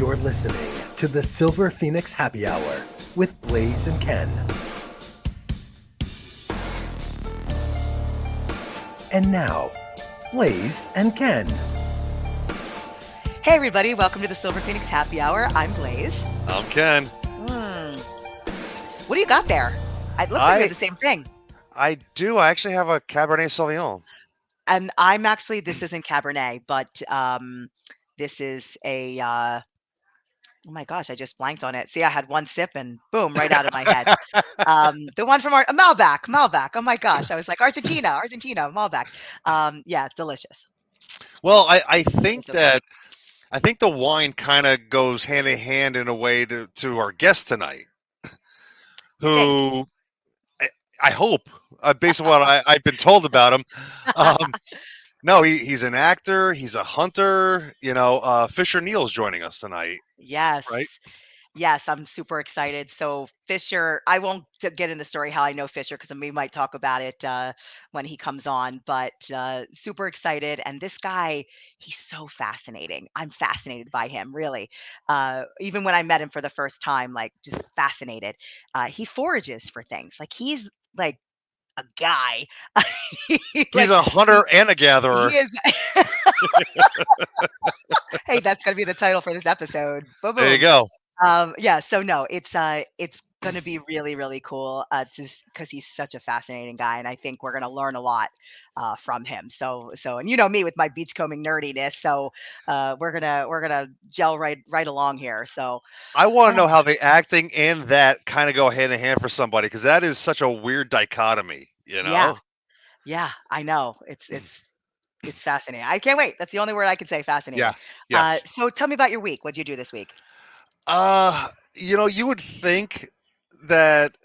You're listening to the Silver Phoenix Happy Hour with Blaze and Ken. And now, Blaze and Ken. Hey everybody, welcome to the Silver Phoenix Happy Hour. I'm Blaze. I'm Ken. What do you got there? It looks like we have the same thing. I do. I actually have a Cabernet Sauvignon. And this isn't Cabernet, but this is a, oh my gosh, I just blanked on it. See, I had one sip and boom, right out of my head. The one from Malbec. Oh my gosh, I was like, Argentina, Malbec. Yeah, delicious. Well, I think So that I think the wine kind of goes hand in hand in a way to our guest tonight, You think? who I hope, based on what I've been told about him. No, he's an actor. He's a hunter. Fisher Neal's joining us tonight, right? Yes. Yes, I'm super excited. So Fisher, I won't get in the story how I know Fisher because we might talk about it when he comes on, but super excited. And this guy, he's so fascinating. I'm fascinated by him, really. Even when I met him for the first time, like just fascinated. He forages for things. Like he's like a guy. He's Like a hunter and a gatherer. he is. Hey, that's gonna be the title for this episode. Boom, There you boom. go. Yeah, so no, it's gonna be really, really cool, just because he's such a fascinating guy, and I think we're gonna learn a lot from him. And you know me with my beachcombing nerdiness, so we're gonna gel right along here. So I want to oh, know how the acting and that kind of go hand in hand for somebody, because that is such a weird dichotomy, you yeah, know? yeah, I know. It's fascinating. I can't wait. That's the only word I can say, Yeah. fascinating. Yes. So tell me about your week. What'd you do this week? You would think that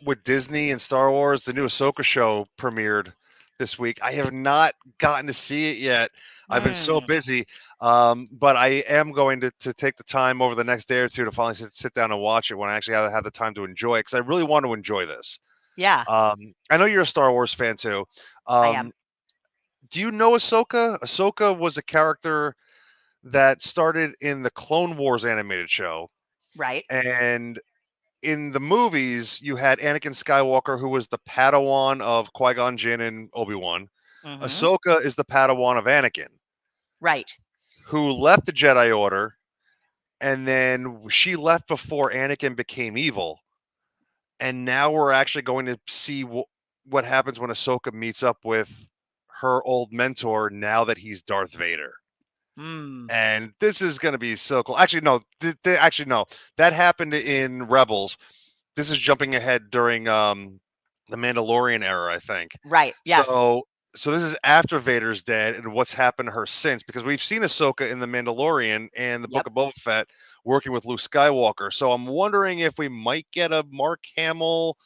with Disney and Star Wars, the new Ahsoka show premiered this week. I have not gotten to see it yet. I've been so Hmm, busy. But I am going to take the time over the next day or two to finally sit down and watch it when I actually have the time to enjoy it, because I really want to enjoy this. yeah, I know you're a Star Wars fan too. I am. Um, do you know Ahsoka? Ahsoka was a character that started in the Clone Wars animated show. Right. And in the movies, you had Anakin Skywalker, who was the Padawan of Qui-Gon Jinn and Obi-Wan. Hmm. Ahsoka is the Padawan of Anakin, Right. who left the Jedi Order, and then she left before Anakin became evil. And now we're actually going to see what happens when Ahsoka meets up with her old mentor now that he's Darth Vader. Mm. And this is going to be so cool. Actually, no. Actually, no. That happened in Rebels. This is jumping ahead during the Mandalorian era, I think. Right. Yes. So this is after Vader's dead and what's happened to her since, because we've seen Ahsoka in the Mandalorian and the Book Yep. of Boba Fett working with Luke Skywalker. So I'm wondering if we might get a Mark Hamill,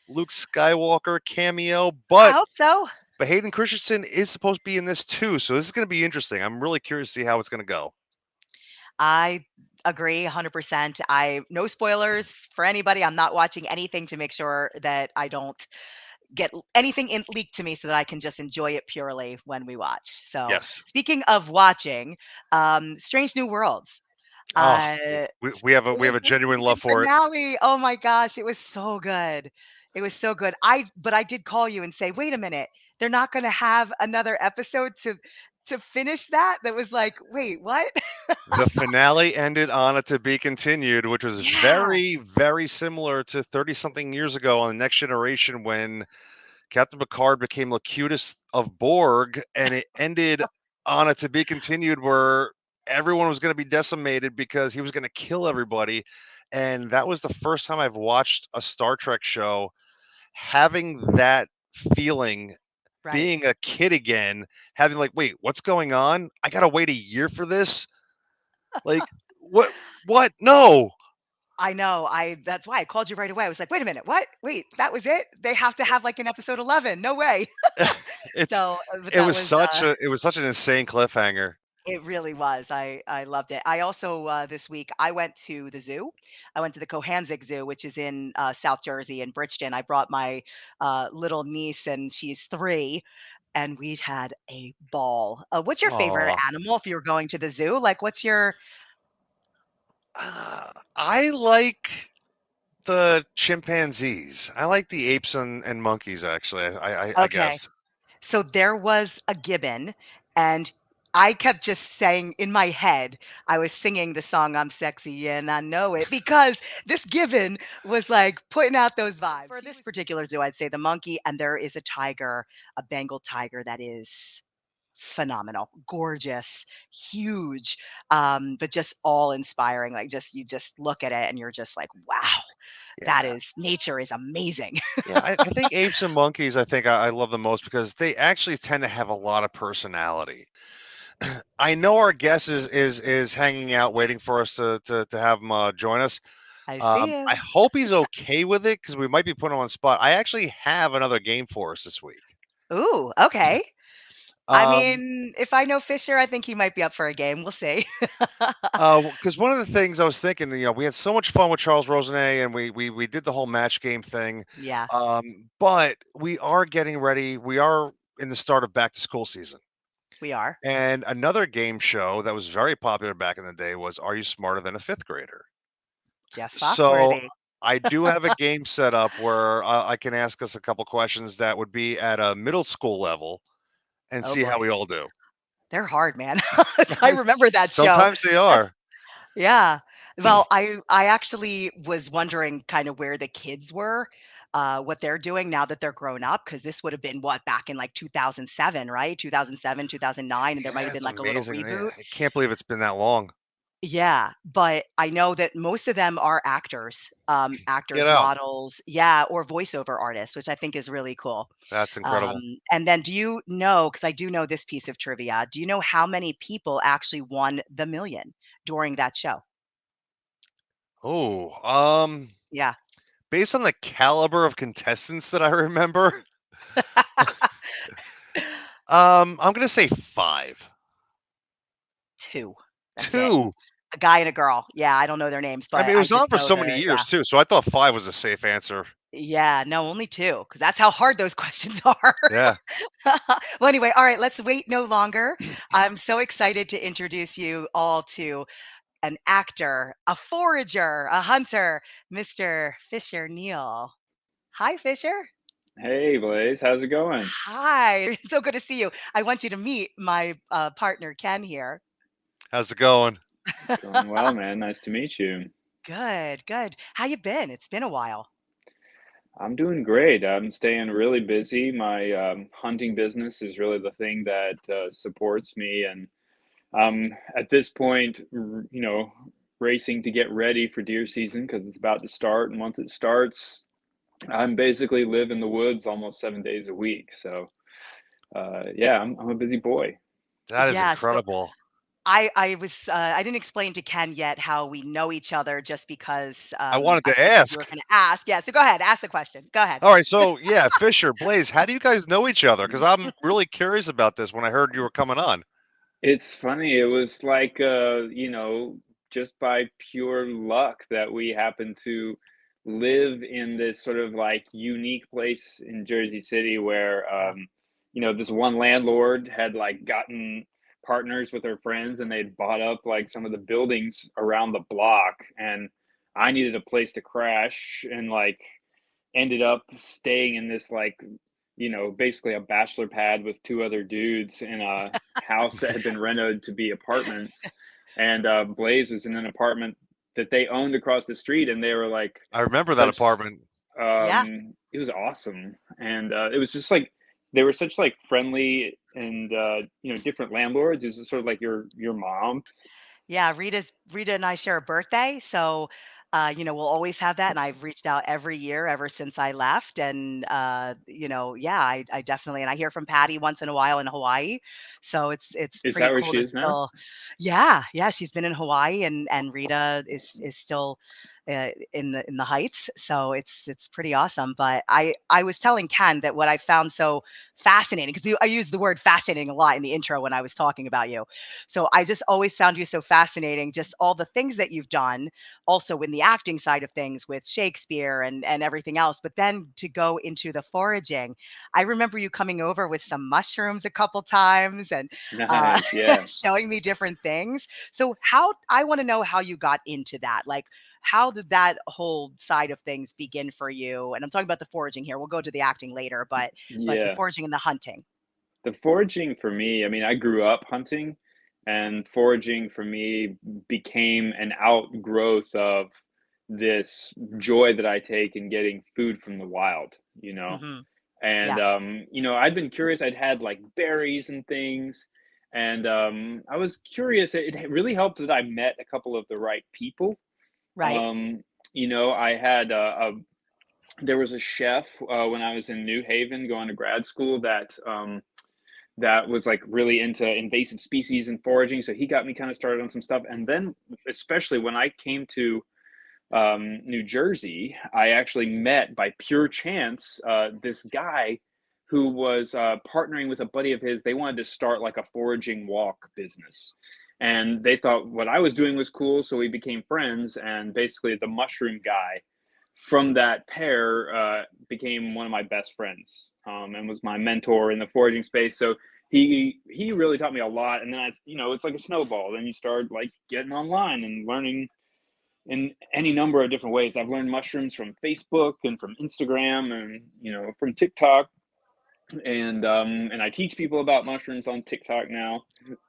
Luke Skywalker cameo, I but hope so. Hayden Christensen is supposed to be in this too. So this is going to be interesting. I'm really curious to see how it's going to go. I agree 100%. I no spoilers for anybody. I'm not watching anything to make sure that I don't get anything leaked to me so that I can just enjoy it purely when we watch. So, Yes. speaking of watching, Strange New Worlds. Oh, Uh, we it have was a the genuine season love for it. finale. Oh my gosh, it was so good. It was so good. But I did call you and say, "Wait a minute. They're not going to have another episode to finish that?" That was like, "Wait, what?" The finale ended on a to be continued, which was Yeah. very, very similar to 30 something years ago on the Next Generation when Captain Picard became Locutus of Borg, and it ended on a to be continued where everyone was going to be decimated because he was going to kill everybody. And that was the first time I've watched a Star Trek show having that feeling, Right. being a kid again, having like, wait, what's going on? I gotta wait a year for this. Like, what? What? No. I know. I That's why I called you right away. I was like, "Wait a minute. What? Wait, that was it? They have to have like an episode 11. No way." it's So, but that was it was such an insane cliffhanger. it really was. I loved it. I also this week I went to the zoo. I went to the Cohanzick Zoo, which is in South Jersey in Bridgeton. I brought my little niece, and she's 3, and we had a ball. What's your favorite Oh, animal if you were going to the zoo? Like, what's your I like the chimpanzees. I like the apes and monkeys. Actually, I Okay. guess. So there was a gibbon, and I kept just saying in my head, I was singing the song "I'm Sexy and I Know It" because this gibbon was like putting out those vibes. For this particular zoo, I'd say the monkey, and there is a tiger, a Bengal tiger that is phenomenal, gorgeous, huge, but just all inspiring. Like just you just look at it and you're just like, wow, that Yeah, is nature is amazing. yeah. I think apes and monkeys. I think I love the most because they actually tend to have a lot of personality. I know our guest is hanging out, waiting for us to have him join us. I see I him. hope he's okay with it because we might be putting him on the spot. I actually have another game for us this week. Ooh, okay. I Um, mean, if I know Fisher, I think he might be up for a game. We'll see. because one of the things I was thinking, we had so much fun with Charles Rosenet, and we did the whole match game thing. Yeah, But we are getting ready. We are in the start of back to school season, we are. and another game show that was very popular back in the day was "Are You Smarter Than a Fifth Grader?" Jeff So Foxworthy. I do have a game set up where I can ask us a couple questions that would be at a middle school level and Oh see how boy. we all do. They're hard, man. I remember that show. Sometimes they That's are. yeah. Well, I actually was wondering kind of where the kids were, what they're doing now that they're grown up, because this would have been what, back in like 2007, right? 2007, 2009, and there might Yeah, have been it's like a little amazing. Yeah, reboot. I can't believe it's been that long. Yeah, but I know that most of them are Get actors, out. models, yeah, or voiceover artists, which I think is really cool. That's Um, incredible. and then do you know, because I do know this piece of trivia, do you know how many people actually won the million during that show? Oh, Yeah. based on the caliber of contestants that I remember, I'm gonna say five. 2. That's it. Two. A guy and a girl. Yeah, I don't know their names, I but mean, it I was on just for know so many they're yeah. years too, so I thought five was a safe answer. Yeah, no, only 2, because that's how hard those questions are. Yeah. Well, anyway, all right, let's wait no longer. I'm so excited to introduce you all to an actor, a forager, a hunter, Mr. Fisher Neal. Hi, Fisher. Hey Blaze, how's it going? Hi. So good to see you. I want you to meet my partner, Ken, here. How's it going? Going well, man. Nice to meet you. Good, good. How you been? It's been a while. I'm doing great. I'm staying really busy. My hunting business is really the thing that supports me, and at this point, racing to get ready for deer season because it's about to start. And once it starts, I'm basically live in the woods almost 7 days a week. So yeah, I'm a busy boy. That is Yeah, so incredible. I didn't explain to Ken yet how we know each other just because I wanted I to figured you were ask. going to ask. Yeah, so go ahead, ask the question. Go ahead. All right, so yeah, Fisher, Blaze, how do you guys know each other? Because I'm really curious about this when I heard you were coming on. It's funny. It was like, just by pure luck that we happened to live in this sort of like unique place in Jersey City where, Yeah. this one landlord had like gotten partners with her friends and they'd bought up like some of the buildings around the block. And I needed a place to crash and like ended up staying in this like basically a bachelor pad with two other dudes in a house that had been renovated to be apartments. And Blaze was in an apartment that they owned across the street, and they were like I remember that such. apartment. Yeah. It was awesome, and it was just like they were such like friendly and different landlords. It was sort of like your mom. Yeah, Rita and I share a birthday, so, we'll always have that, and I've reached out every year ever since I left, and, yeah, I definitely and I hear from Patty once in a while in Hawaii, so it's Is pretty that where cool she to is now? still. Yeah, yeah, she's been in Hawaii, and Rita is still in the heights. So it's pretty awesome. But I was telling Ken that what I found so fascinating, because I used the word fascinating a lot in the intro when I was talking about you. So I just always found you so fascinating, just all the things that you've done, also in the acting side of things with Shakespeare and everything else. But then to go into the foraging, I remember you coming over with some mushrooms a couple times and Nice. Yeah. showing me different things. So how I want to know how you got into that. Like, how did that whole side of things begin for you? And I'm talking about the foraging here. We'll go to the acting later, but the Yeah. foraging and the hunting. The foraging for me, I mean, I grew up hunting, and foraging for me became an outgrowth of this joy that I take in getting food from the wild, you know? Hmm. And, Yeah. I'd been curious. I'd had like berries and things. And I was curious. It really helped that I met a couple of the right people. Right. Um, I had there was a chef when I was in New Haven going to grad school that was like really into invasive species and foraging. So he got me kind of started on some stuff. And then, especially when I came to New Jersey, I actually met by pure chance this guy who was partnering with a buddy of his. They wanted to start like a foraging walk business. And they thought what I was doing was cool. So we became friends. And basically, the mushroom guy from that pair became one of my best friends and was my mentor in the foraging space. So he really taught me a lot. And then it's like a snowball. Then you start like getting online and learning in any number of different ways. I've learned mushrooms from Facebook and from Instagram and from TikTok, and I teach people about mushrooms on TikTok now,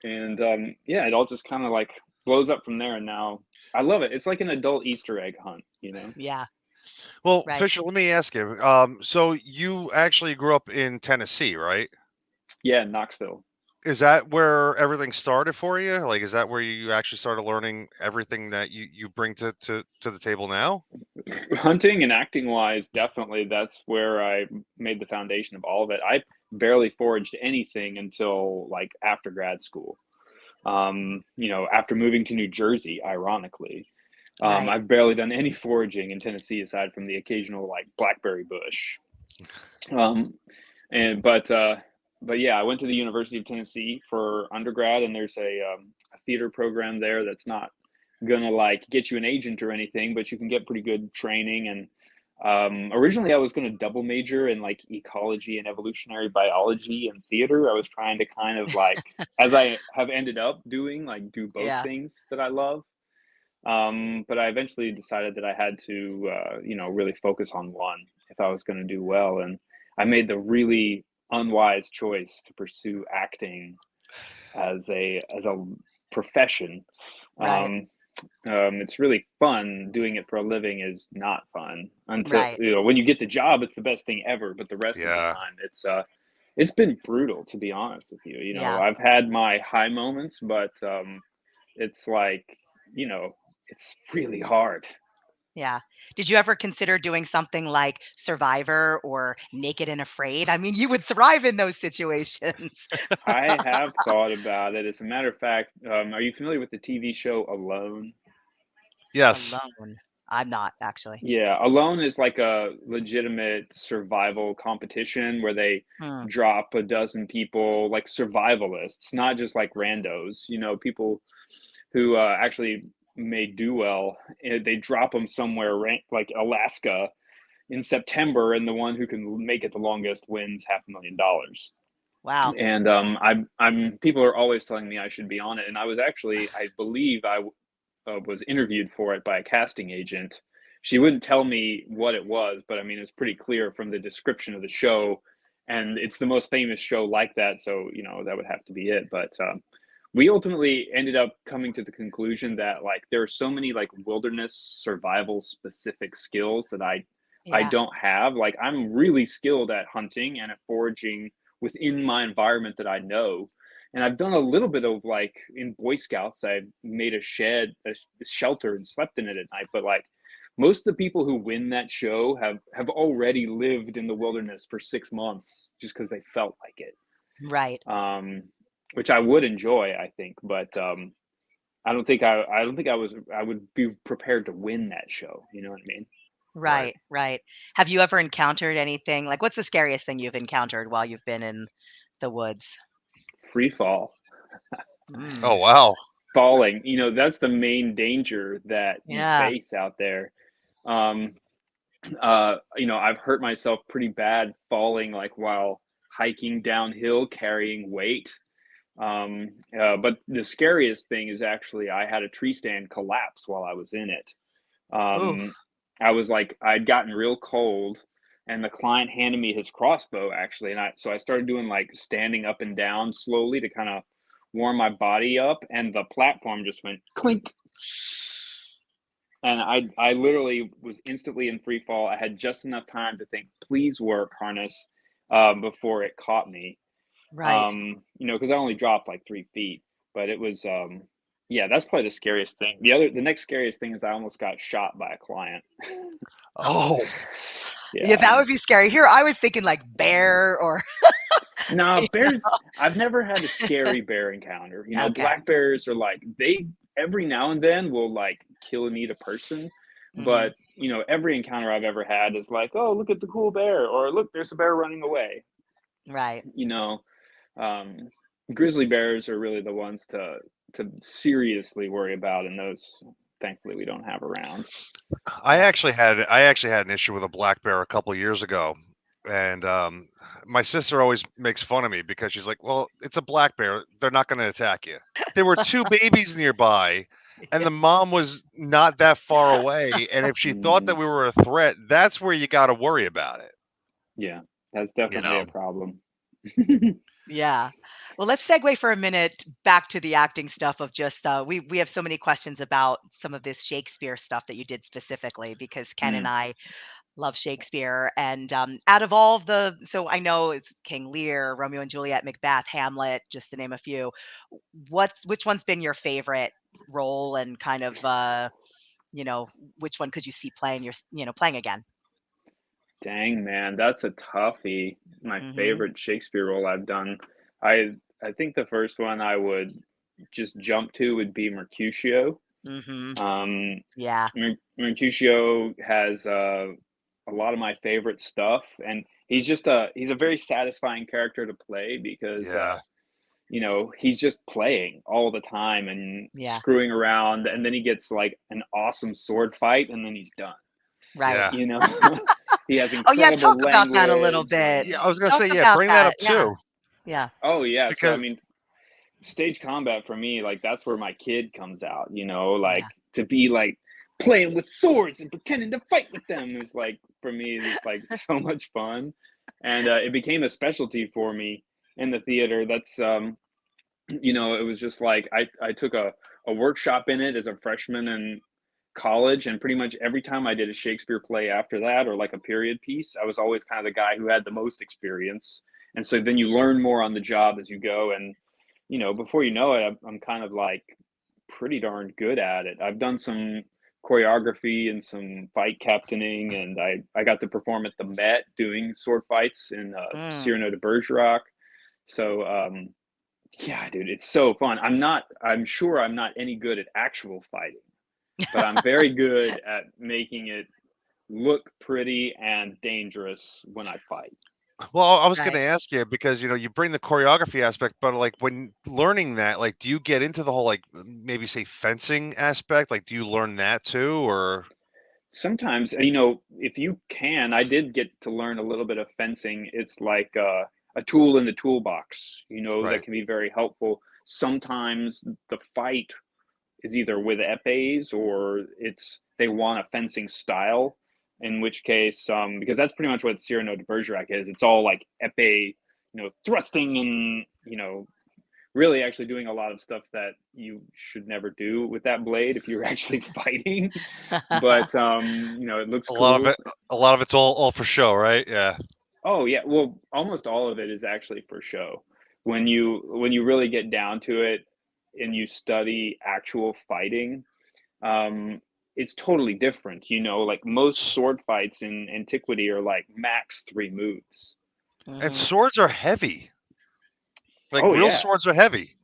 and yeah, it all just kind of like blows up from there. And now I love it. It's like an adult Easter egg hunt. Yeah. Well, Right. Fisher, let me ask you. So you actually grew up in Tennessee, right? Yeah, Knoxville. Is that where everything started for you? Like, is that where you actually started learning everything that you bring to the table now? Hunting and acting wise, definitely that's where I made the foundation of all of it. I barely foraged anything until like after grad school. After moving to New Jersey, ironically. Right. I've barely done any foraging in Tennessee aside from the occasional like blackberry bush. Um, and but yeah, I went to the University of Tennessee for undergrad, and there's a theater program there that's not gonna like get you an agent or anything, but you can get pretty good training. And originally, I was gonna double major in like ecology and evolutionary biology and theater. I was trying to kind of like, as I have ended up doing, like do both Yeah. things that I love. But I eventually decided that I had to, really focus on one if I was going to do well. And I made the really unwise choice to pursue acting as a profession. Right. Um, it's really fun. Doing it for a living is not fun until Right. when you get the job. It's the best thing ever. But the rest of the Yeah. time, it's been brutal, to be honest with you. Yeah. I've had my high moments, but it's like you know it's really hard. Yeah. Did you ever consider doing something like Survivor or Naked and Afraid? I mean, you would thrive in those situations. I have thought about it. As a matter of fact, are you familiar with the TV show Alone? Yes. Alone. I'm not actually. Yeah, Alone is like a legitimate survival competition where they Hmm. drop a dozen people, like survivalists, not just like randos, people who actually may do well. They drop them somewhere like Alaska in September, and the one who can make it the longest wins $500,000. Wow. And I'm people are always telling me I should be on it, and I believe was interviewed for it by a casting agent. She wouldn't tell me what it was, but I mean, it's pretty clear from the description of the show, and it's the most famous show like that. So that would have to be it. But we ultimately ended up coming to the conclusion that like there are so many like wilderness survival specific skills that I Yeah. don't have. Like I'm really skilled at hunting and at foraging within my environment that I know. And I've done a little bit of like in Boy Scouts, I've made a shed, a shelter, and slept in it at night. But like most of the people who win that show have already lived in the wilderness for 6 months just because they felt like it. Right. Um, which I would enjoy, I think. But I don't think I would be prepared to win that show. You know what I mean? Right. Right, right. Have you ever encountered anything like, what's the scariest thing you've encountered while you've been in the woods? Free fall, Mm, Oh wow. falling. That's the main danger that you yeah. face out there. Um, I've hurt myself pretty bad falling like while hiking downhill carrying weight. But the scariest thing is actually I had a tree stand collapse while I was in it. Ooh, Um, I'd gotten real cold, and the client handed me his crossbow actually, and I started doing like standing up and down slowly to kind of warm my body up, and the platform just went clink, and I literally was instantly in free fall. I had just enough time to think, please work harness, before it caught me. right. Because I only dropped like 3 feet, but it was, yeah, that's probably the scariest thing. The next scariest thing is I almost got shot by a client. Oh, Yeah, Yeah. that would be scary. Here, I was thinking like bear or No, bears, I've never had a scary bear encounter. okay. Black bears are like, they every now and then will like kill and eat a person. Hmm. But, every encounter I've ever had is like, oh, look at the cool bear, or look, there's a bear running away. Right. You know, um, Grizzly bears are really the ones to seriously worry about, and those, thankfully, we don't have around. Yeah. I actually had an issue with a black bear a couple of years ago, and my sister always makes fun of me because she's like, "Well, it's a black bear; they're not going to attack you." There were two babies nearby, and Yeah. the mom was not that far away. And if she thought Mhm. that we were a threat, that's where you got to worry about it. Yeah, that's You definitely a know. problem. Yeah. Well, let's segue for a minute back to the acting stuff of just we have so many questions about some of this Shakespeare stuff that you did specifically because Ken and Mm. I love Shakespeare. And out of all of the, so I know it's King Lear, Romeo and Juliet, Macbeth, Hamlet, just to name a few. Which one's been your favorite role and kind of you know, which one could you see playing playing again? Dang, man, that's a toughie. My Mm-hmm. favorite Shakespeare role I've done. I think the first one I would just jump to would be Mercutio. Mm-hmm. Um, Yeah. Mercutio has a lot of my favorite stuff, and he's a very satisfying character to play because Yeah. he's just playing all the time and Yeah. screwing around, and then he gets like an awesome sword fight, and then he's done. Right. Yeah. You know, he has Oh yeah, talk incredible about that a little language, bit. Yeah. and I was gonna Talk say, yeah. about Bring that that. up Yeah. too, Yeah. oh yeah. So I because mean, stage combat for me, like that's where my kid comes out. Yeah. Like to be like playing with swords and pretending to fight with them is like for me, it's like so much fun, and it became a specialty for me in the theater. That's it was just like I took a workshop in it as a freshman in college, and pretty much every time I did a Shakespeare play after that, or like a period piece, I was always kind of the guy who had the most experience. And so then you learn more on the job as you go, and before you know it, I'm kind of like pretty darn good at it. I've done some choreography and some fight captaining, and I got to perform at the Met doing sword fights in Mm. Cyrano de Bergerac. So yeah, dude, it's so fun. I'm sure I'm not any good at actual fighting, but I'm very good at making it look pretty and dangerous when I fight. well, I was going to Right. ask you because you bring the choreography aspect, but like when learning that, like, do you get into the whole like maybe say fencing aspect? Like, do you learn that too, or Sometimes, if you can, I did get to learn a little bit of fencing. It's like a tool in the toolbox, that right? can be very helpful. Sometimes the fight is either with epées or they want a fencing style, in which case, because that's pretty much what Cyrano de Bergerac is. It's all like epée, thrusting and really actually doing a lot of stuff that you should never do with that blade if you're actually fighting. But it looks A lot of cool. it, a lot of it's all for show, right? Yeah. Oh yeah, well, almost all of it is actually for show. When you really get down to it and you study actual fighting, um, it's totally different. Like most sword fights in antiquity are like max 3 moves. And Hmm. swords are heavy. Like Oh real yeah. swords are heavy.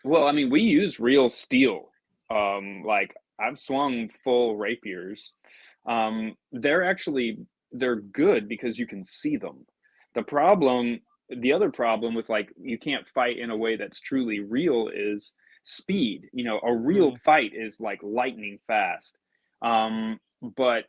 Well, I mean, we use real steel. like I've swung full rapiers. They're good because you can see them. The other problem with like you can't fight in a way that's truly real is speed. You know, a real Mm, fight is like lightning fast. But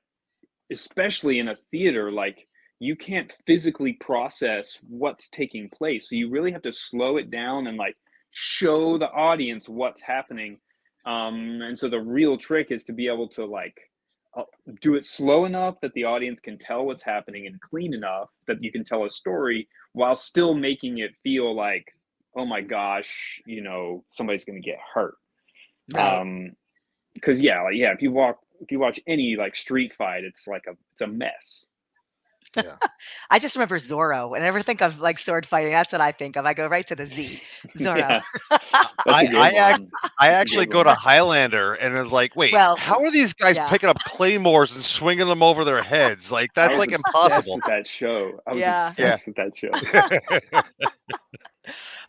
especially in a theater, like you can't physically process what's taking place. So you really have to slow it down and like show the audience what's happening. And so the real trick is to be able to like uh, do it slow enough that the audience can tell what's happening and clean enough that you can tell a story while still making it feel like, oh my gosh, you know, somebody's going to get hurt. right. Because yeah, like yeah, if you watch any like street fight, it's a mess. Yeah. I just remember Zorro. Whenever I think of like sword fighting, that's what I think of. I go right to the Z. Zorro. Yeah, that's a I good one. I That's a actually good go to one. Highlander and it's like, wait, Well, how are these guys yeah, picking up claymores and swinging them over their heads? Like I that's was like obsessed impossible. with that show. I was yeah. Yeah. obsessed with that show.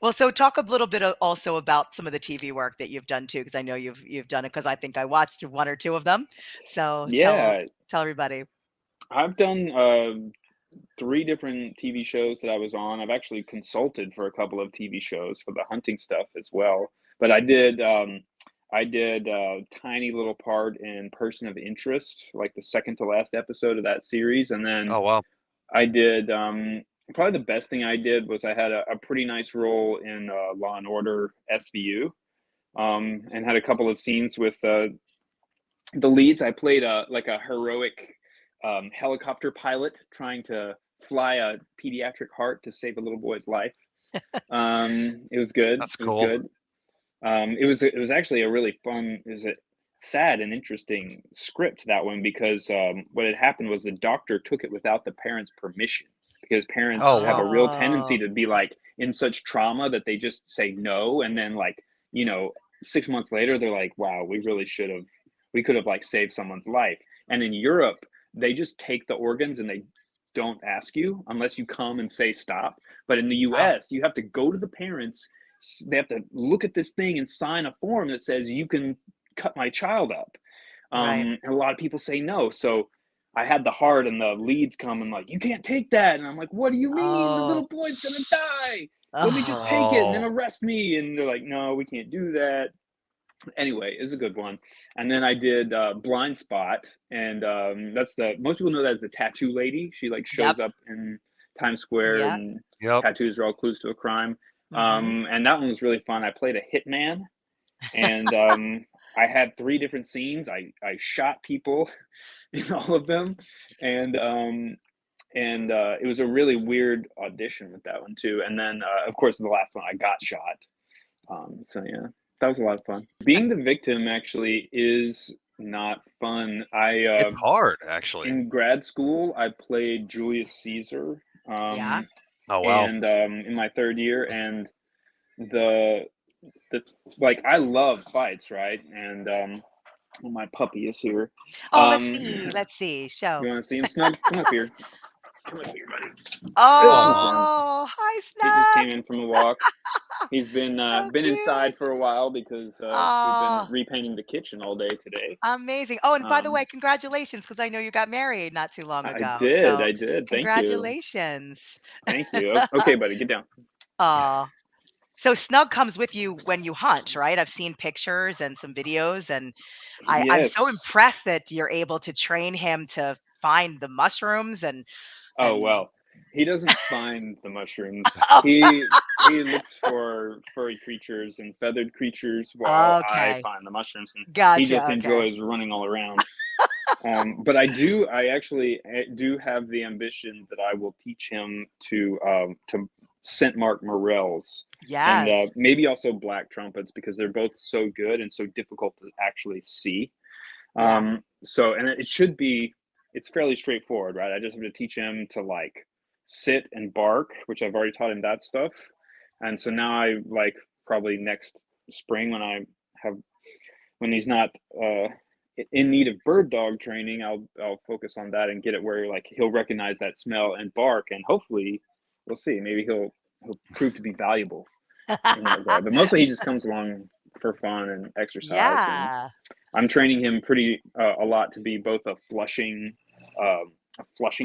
Well, so talk a little bit also about some of the TV work that you've done too, because I know you've done it because I think I watched one or two of them. So Yeah, tell everybody. I've done three different TV shows that I was on. I've actually consulted for a couple of TV shows for the hunting stuff as well. But I did a tiny little part in Person of Interest, like the second to last episode of that series, and then Oh wow. I did probably the best thing I did was I had a pretty nice role in Law and Order SVU, and had a couple of scenes with the leads. I played a like a heroic helicopter pilot trying to fly a pediatric heart to save a little boy's life. It was good. That's It was cool. good. It was actually a really fun. It was a sad and interesting script, that one, because what had happened was the doctor took it without the parents' permission, because parents Oh have wow. a real tendency Oh, to be like in such trauma that they just say no, and then like, you know, 6 months later they're like, wow, we could have like saved someone's life. And in Europe they just take the organs and they don't ask you unless you come and say stop. But in the wow. US you have to go to the parents, they have to look at this thing and sign a form that says you can cut my child up. Right. And a lot of people say no. So I had the heart and the leads come and like, you can't take that. And I'm like, what do you mean? The Oh, little boy's gonna die. Let me just oh, take it and then Oh. arrest me. And they're like, no, we can't do that. Anyway, it's a good one. And then I did Blind Spot, and that's the most people know that as the tattoo lady. She like yep, shows up in Times Square, yep. and Yep. tattoos are all clues to a crime. Hmm. And that one was really fun. I played a hitman, and I had three different scenes. I shot people in all of them, and it was a really weird audition with that one too. And then of course the last one I got shot. So yeah, that was a lot of fun. Being the victim actually is not fun. It's hard, actually. In grad school I played Julius Caesar, Yeah. Oh wow. and in my third year, and the the like I love fights, right? And well, my puppy is here. Oh, let's Um, see. Let's see. Show. you want to see him, Snug? Come up here. Come up here, buddy. This is Oh. him. Oh, hi, He just came Snug. in from a walk. He's So been inside cute. for a while because we've been Oh, repainting the kitchen all day today. amazing. Oh, and by the way, Um, congratulations, because I know you got married not too long I ago. did, So I did. Thank you, congratulations. thank you. Okay, buddy, get down. Oh, so Snug comes with you when you hunt, right? I've seen pictures and some videos, and I'm so Yes. impressed that you're able to train him to find the mushrooms Oh and well, he doesn't find the mushrooms. oh, He looks for furry creatures and feathered creatures while I okay. find the mushrooms, and he just Gotcha. Okay. enjoys running all around. But I actually do have the ambition that I will teach him to scent mark morels, and Yes. maybe also black trumpets, because they're both so good and so difficult to actually see. Yeah. So, and it should be, it's fairly straightforward, right? I just have to teach him to like sit and bark, which I've already taught him that stuff. And so now I like probably next spring when I have, when he's not in need of bird dog training, I'll focus on that and get it where like he'll recognize that smell and bark, and hopefully we'll see, maybe he'll prove to be valuable in that regard. But mostly he just comes along for fun and exercise. And Yeah. I'm training him pretty a lot to be both a flushing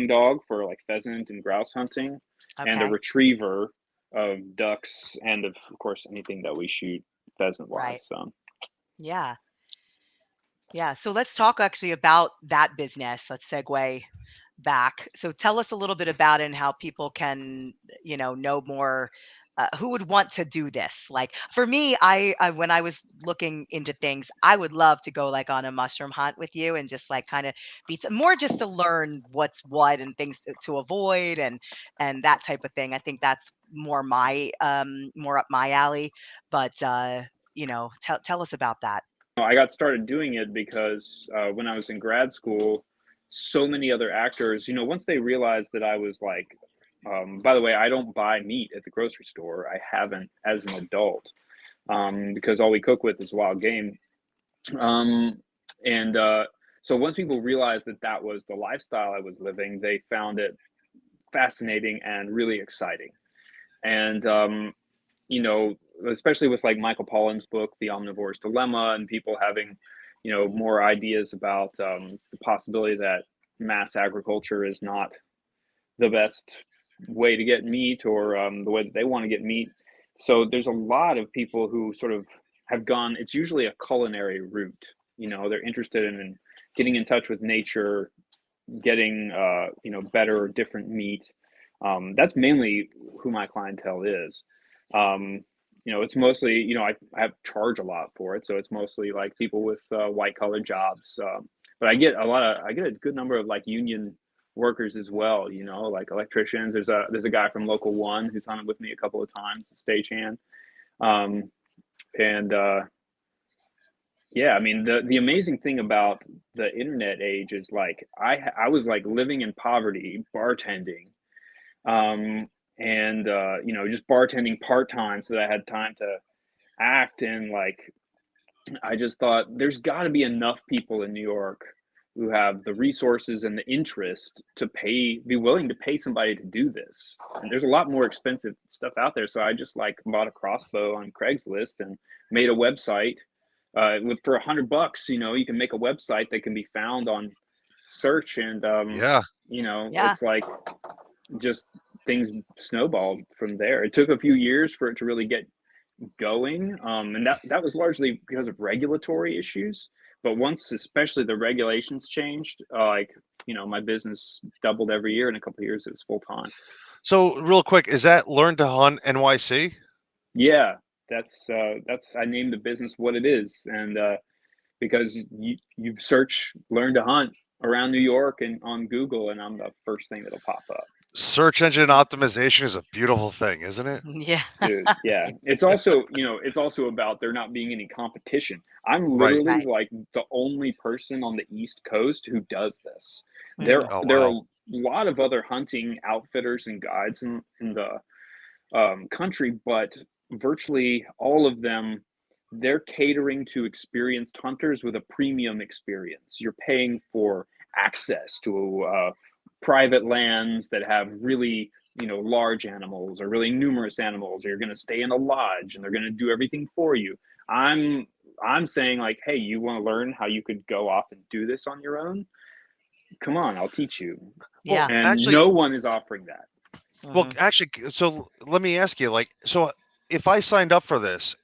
dog for like pheasant and grouse hunting, and a Okay. retriever of ducks, and of course anything that we shoot pheasant Right. wise. So Yeah. Yeah. So let's talk actually about that business. Let's segue back. So tell us a little bit about it and how people can, know more. Who would want to do this? Like for me, I when I was looking into things, I would love to go like on a mushroom hunt with you and just like kind of more just to learn what's what and things to avoid and that type of thing. I think that's more up my alley. But tell us about that. I got started doing it because when I was in grad school, so many other actors, once they realized that I was like, by the way, I don't buy meat at the grocery store. I haven't as an adult, because all we cook with is wild game. Um, and so once people realized that that was the lifestyle I was living, they found it fascinating and really exciting. And you know, especially with like Michael Pollan's book, The Omnivore's Dilemma, and people having, more ideas about the possibility that mass agriculture is not the best way to get meat, or the way that they want to get meat. So there's a lot of people who sort of have gone, it's usually a culinary route. They're interested in getting in touch with nature, getting, better or different meat. That's mainly who my clientele is. Um, it's mostly, I charge a lot for it, so it's mostly like people with white collar jobs. But I get a good number of like union workers as well. Like electricians. There's a guy from Local One who's hunted with me a couple of times, a stagehand. Um, and Yeah, I mean, the amazing thing about the internet age is like I was like living in poverty, bartending, and just bartending part time so that I had time to act. And like I just thought there's got to be enough people in New York who have the resources and the interest to be willing to pay somebody to do this. And there's a lot more expensive stuff out there. So I just like bought a crossbow on Craigslist and made a website. For $100, you can make a website that can be found on search, and Yeah. Yeah. it's like just things snowballed from there. It took a few years for it to really get going, and that was largely because of regulatory issues. But once, especially the regulations changed, my business doubled every year. In a couple of years, it was full time. So real quick, is that Learn to Hunt NYC? Yeah, that's I named the business what it is, and because you search "learn to hunt" around New York and on Google, and I'm the first thing that'll pop up. Search engine optimization is a beautiful thing, isn't it? Yeah. Dude, yeah. It's also about there not being any competition. I'm Right. literally Right. like the only person on the East Coast who does this. There Mhm. Oh there are wow. a lot of other hunting outfitters and guides in the country, but virtually all of them, they're catering to experienced hunters with a premium experience. You're paying for access to private lands that have really, large animals or really numerous animals. Or you're going to stay in a lodge and they're going to do everything for you. I'm saying like, hey, you want to learn how you could go off and do this on your own? Come on, I'll teach you. Well, Yeah. And actually, no one is offering that. Mhm. so let me ask you, like, so if I signed up for this,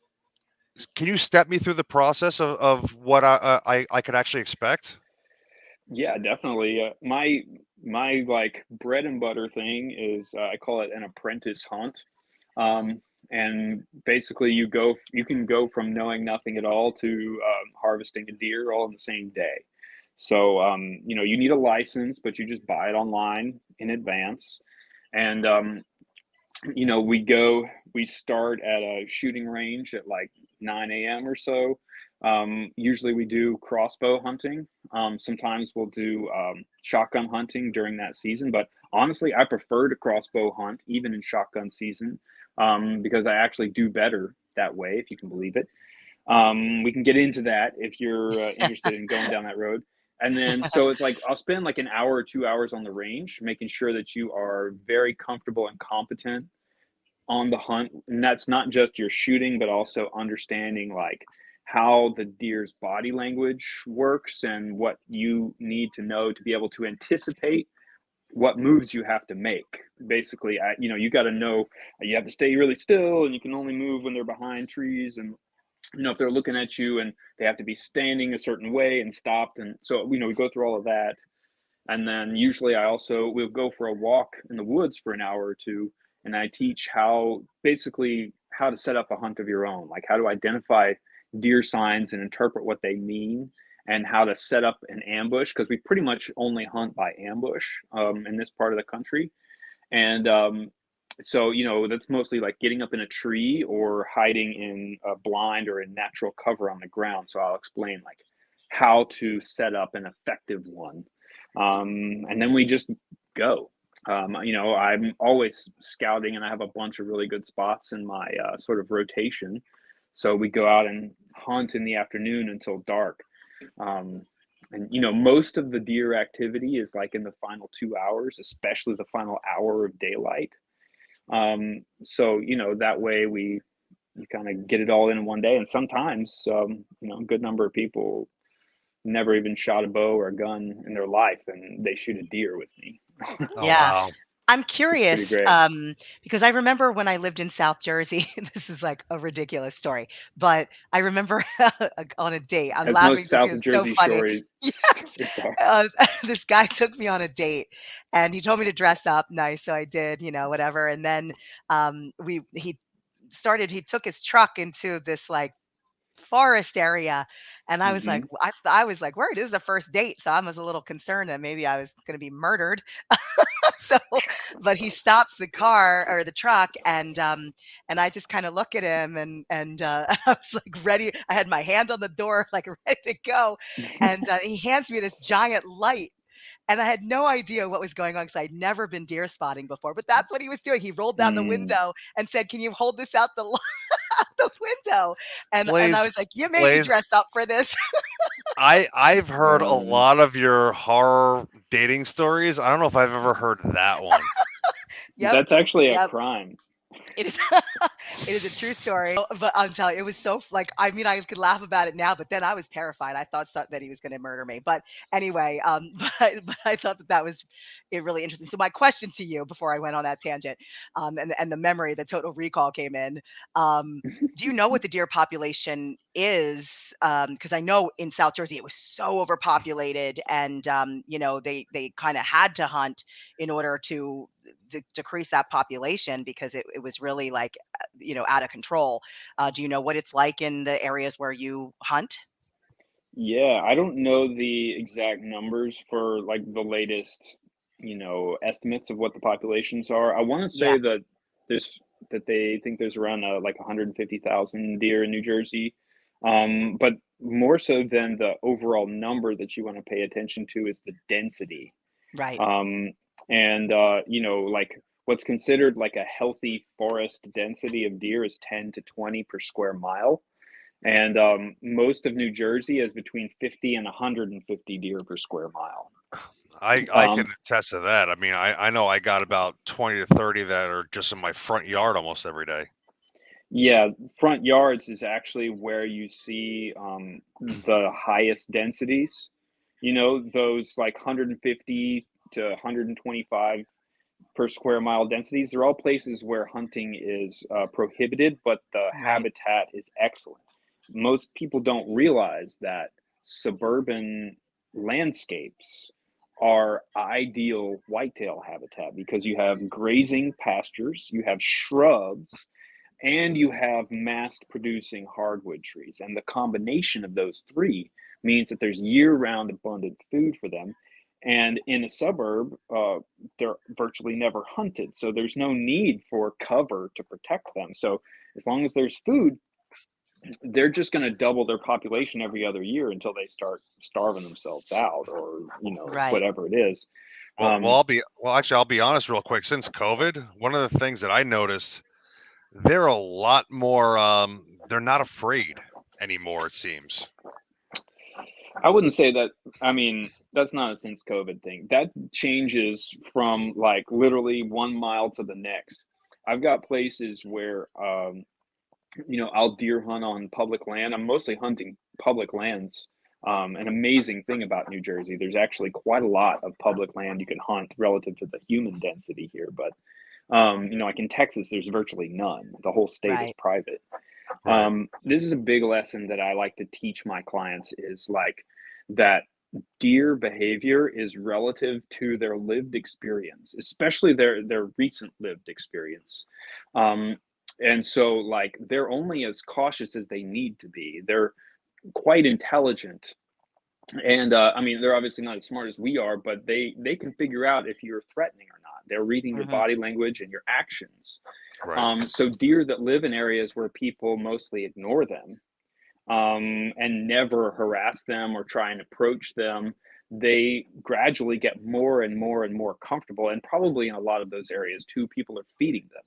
can you step me through the process of what I could actually expect? Yeah, definitely. My like bread and butter thing is, I call it an apprentice hunt. Um, and basically you can go from knowing nothing at all to harvesting a deer all in the same day. So you need a license, but you just buy it online in advance. And we start at a shooting range at like 9 a.m. or so. Usually we do crossbow hunting. Sometimes we'll do shotgun hunting during that season, but honestly, I prefer to crossbow hunt even in shotgun season, because I actually do better that way, if you can believe it. We can get into that if you're interested in going down that road. And then, so it's like I'll spend like an hour or 2 hours on the range, making sure that you are very comfortable and competent on the hunt, and that's not just your shooting, but also understanding like how the deer's body language works and what you need to know to be able to anticipate what moves you have to make. Basically, you got to know you have to stay really still, and you can only move when they're behind trees, and if they're looking at you, and they have to be standing a certain way and stopped. And so we go through all of that. And then usually we'll go for a walk in the woods for an hour or two, and I teach basically how to set up a hunt of your own, like how to identify deer signs and interpret what they mean, and how to set up an ambush, because we pretty much only hunt by ambush in this part of the country. And so that's mostly like getting up in a tree or hiding in a blind or in natural cover on the ground. So I'll explain like how to set up an effective one. And then we just go. I'm always scouting, and I have a bunch of really good spots in my sort of rotation. So we go out and hunt in the afternoon until dark. And most of the deer activity is like in the final 2 hours, especially the final hour of daylight. So that way you kind of get it all in one day. And sometimes a good number of people never even shot a bow or a gun in their life, and they shoot a deer with me. Oh, Yeah. wow. I'm Pretty curious, great. because I remember when I lived in South Jersey, this is like a ridiculous story, but I remember on a date, I'm As laughing most because South it's so Jersey funny. stories Yes. are. This guy took me on a date, and he told me to dress up nice, so I did, whatever. And then he took his truck into this like forest area, and I was like, Hmm. I was like, "Word, this is a first date," so I was a little concerned that maybe I was going to be murdered. So, but he stops the car or the truck, and I just kind of look at him, and I was like ready. I had my hand on the door, like ready to go, and he hands me this giant light. And I had no idea what was going on because I'd never been deer spotting before. But that's what he was doing. He rolled down the Mm, window and said, "Can you hold this out out the window?" And I Blaze, was like, "You made me Blaze, dress up for this." I've heard a um, lot of your horror dating stories. I don't know if I've ever heard that one. Yep. that's actually a Yep. crime. It is it is a true story, but I'm telling you, it was so like, I mean, I could laugh about it now, but then I was terrified. I thought that he was going to murder me. But anyway, but I thought that was really interesting. So my question to you before I went on that tangent, and the memory, the total recall came in. Do you know what the deer population is? Because I know in South Jersey it was so overpopulated, and they kind of had to hunt in order to decrease that population because it was really like out of control. Do you know what it's like in the areas where you hunt? Yeah, I don't know the exact numbers for like the latest, estimates of what the populations are. I want to Yeah, say that there's that they think there's around like 150,000 deer in New Jersey. But more so than the overall number that you want to pay attention to is the density. right. Um, and like what's considered like a healthy forest density of deer is 10 to 20 per square mile. And most of New Jersey is between 50 and 150 deer per square mile. I can Um, attest to that. I mean, I know I got about 20 to 30 that are just in my front yard almost every day. yeah, front yards is actually where you see the highest densities. Those like 150 to 125 per square mile densities. They're all places where hunting is prohibited, but the Right. habitat is excellent. Most people don't realize that suburban landscapes are ideal whitetail habitat because you have grazing pastures, you have shrubs, and you have mast producing hardwood trees. And the combination of those three means that there's year round abundant food for them. And in a suburb, they're virtually never hunted. So there's no need for cover to protect them. So as long as there's food, they're just going to double their population every other year until they start starving themselves out or, Right. whatever it is. Well, Um, actually, I'll be honest real quick. Since COVID, one of the things that I noticed, they're a lot more. They're not afraid anymore. It seems. I wouldn't say that. I mean, that's not a since COVID thing. That changes from like literally 1 mile to the next. I've got places where I'll deer hunt on public land. I'm mostly hunting public lands. An amazing thing about New Jersey, there's actually quite a lot of public land you can hunt relative to the human density here. But like in Texas, there's virtually none. The whole state is Right. private. Right. This is a big lesson that I like to teach my clients is like that deer behavior is relative to their lived experience, especially their recent lived experience. And so like they're only as cautious as they need to be. They're quite intelligent. And I mean, they're obviously not as smart as we are, but they can figure out if you're threatening or not. They're reading your Hmm. body language and your actions. Right. So deer that live in areas where people mostly ignore them and never harass them or try and approach them, they gradually get more and more and more comfortable. And probably in a lot of those areas too, people are feeding them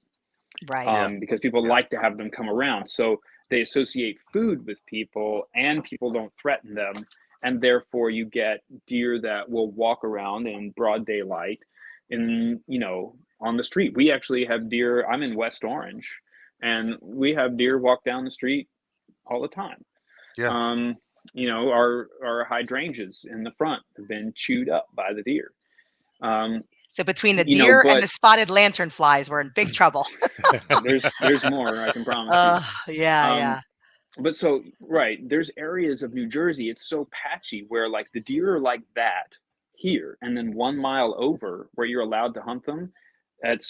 Right. Yeah. because people Yeah. like to have them come around. So they associate food with people, and people don't threaten them. And therefore, you get deer that will walk around in broad daylight, on the street. We actually have deer. I'm in West Orange, and we have deer walk down the street all the time. Yeah. Our hydrangeas in the front have been chewed up by the deer. So between the deer and But the spotted lanternflies, we're in big trouble. there's more, I can promise you. Yeah, Um, yeah. but so right, there's areas of New Jersey, it's so patchy where like the deer are like that here, and then 1 mile over where you're allowed to hunt them, at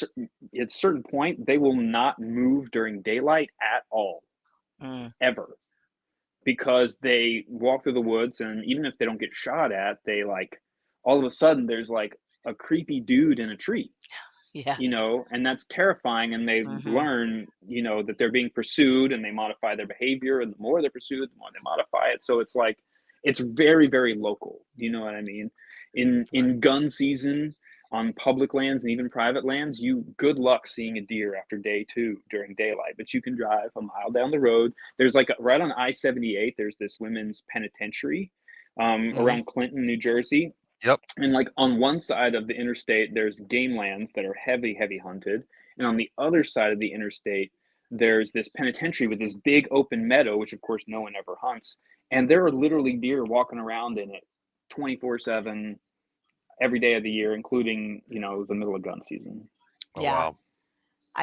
certain point they will not move during daylight at all, Mm, ever, because they walk through the woods, and even if they don't get shot at, they like all of a sudden there's like a creepy dude in a tree, yeah. and that's terrifying. And they Hmm. learn, that they're being pursued, and they modify their behavior. And the more they're pursued, the more they modify it. So it's like, it's very, very local. You know what I mean? In gun season on public lands and even private lands, you good luck seeing a deer after day 2 during daylight. But you can drive a mile down the road. There's like right on I-78. There's this women's penitentiary Hmm. around Clinton, New Jersey, Yep. and like on one side of the interstate there's game lands that are heavy hunted, and on the other side of the interstate there's this penitentiary with this big open meadow, which of course no one ever hunts, and there are literally deer walking around in it 24/7 every day of the year, including the middle of gun season. Oh Yeah. wow.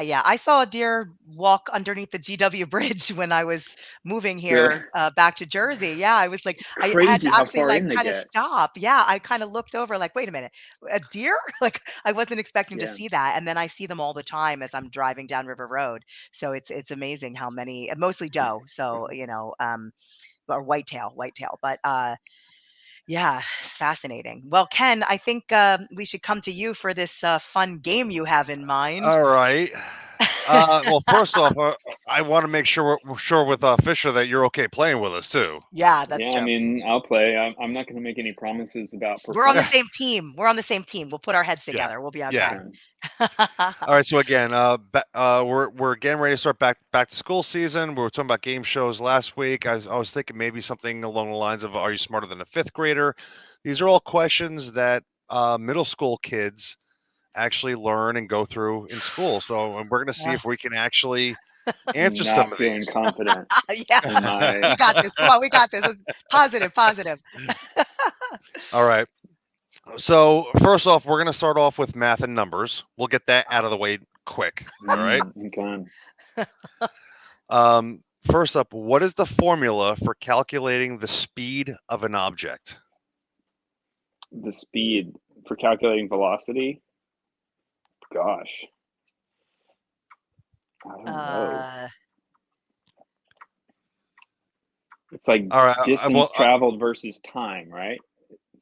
Yeah, I saw a deer walk underneath the GW bridge when I was moving Really? here back to Jersey. Yeah, I was like, It's I had to crazy how actually far like in they kind of get. stop. Yeah, I kind of looked over, like, wait a minute, a deer? Like, I wasn't expecting to Yeah. see that, and then I see them all the time as I'm driving down River Road. So it's amazing how many, mostly doe. So or whitetail. But yeah, it's fascinating. Well, Ken, I think we should come to you for this fun game you have in mind. All right. Well, first off, I want to make sure we're sure with Fisher that you're okay playing with us too. Yeah, that's Yeah, I true. mean, I'll play. I'm not going to make any promises about We're on the performance. same team. We're on the same team. We'll put our heads Yeah. together. We'll be Yeah. okay. All right. So again, we're getting ready to start back to school season. We were talking about game shows last week. I was thinking maybe something along the lines of, "Are you smarter than a fifth grader?" These are all questions that middle school kids actually learn and go through in school. So and we're going to see Yeah. if we can actually answer some Not of feeling these. confident Yeah. in my We got this. Come on, we got this. It's positive, positive. All right. So first off, we're going to start off with math and numbers. We'll get that out of the way quick. All right. okay. First up, what is the formula for calculating the speed of an object? The speed for calculating velocity. Gosh, I don't know. Uh, It's like All right. distance traveled versus time, right?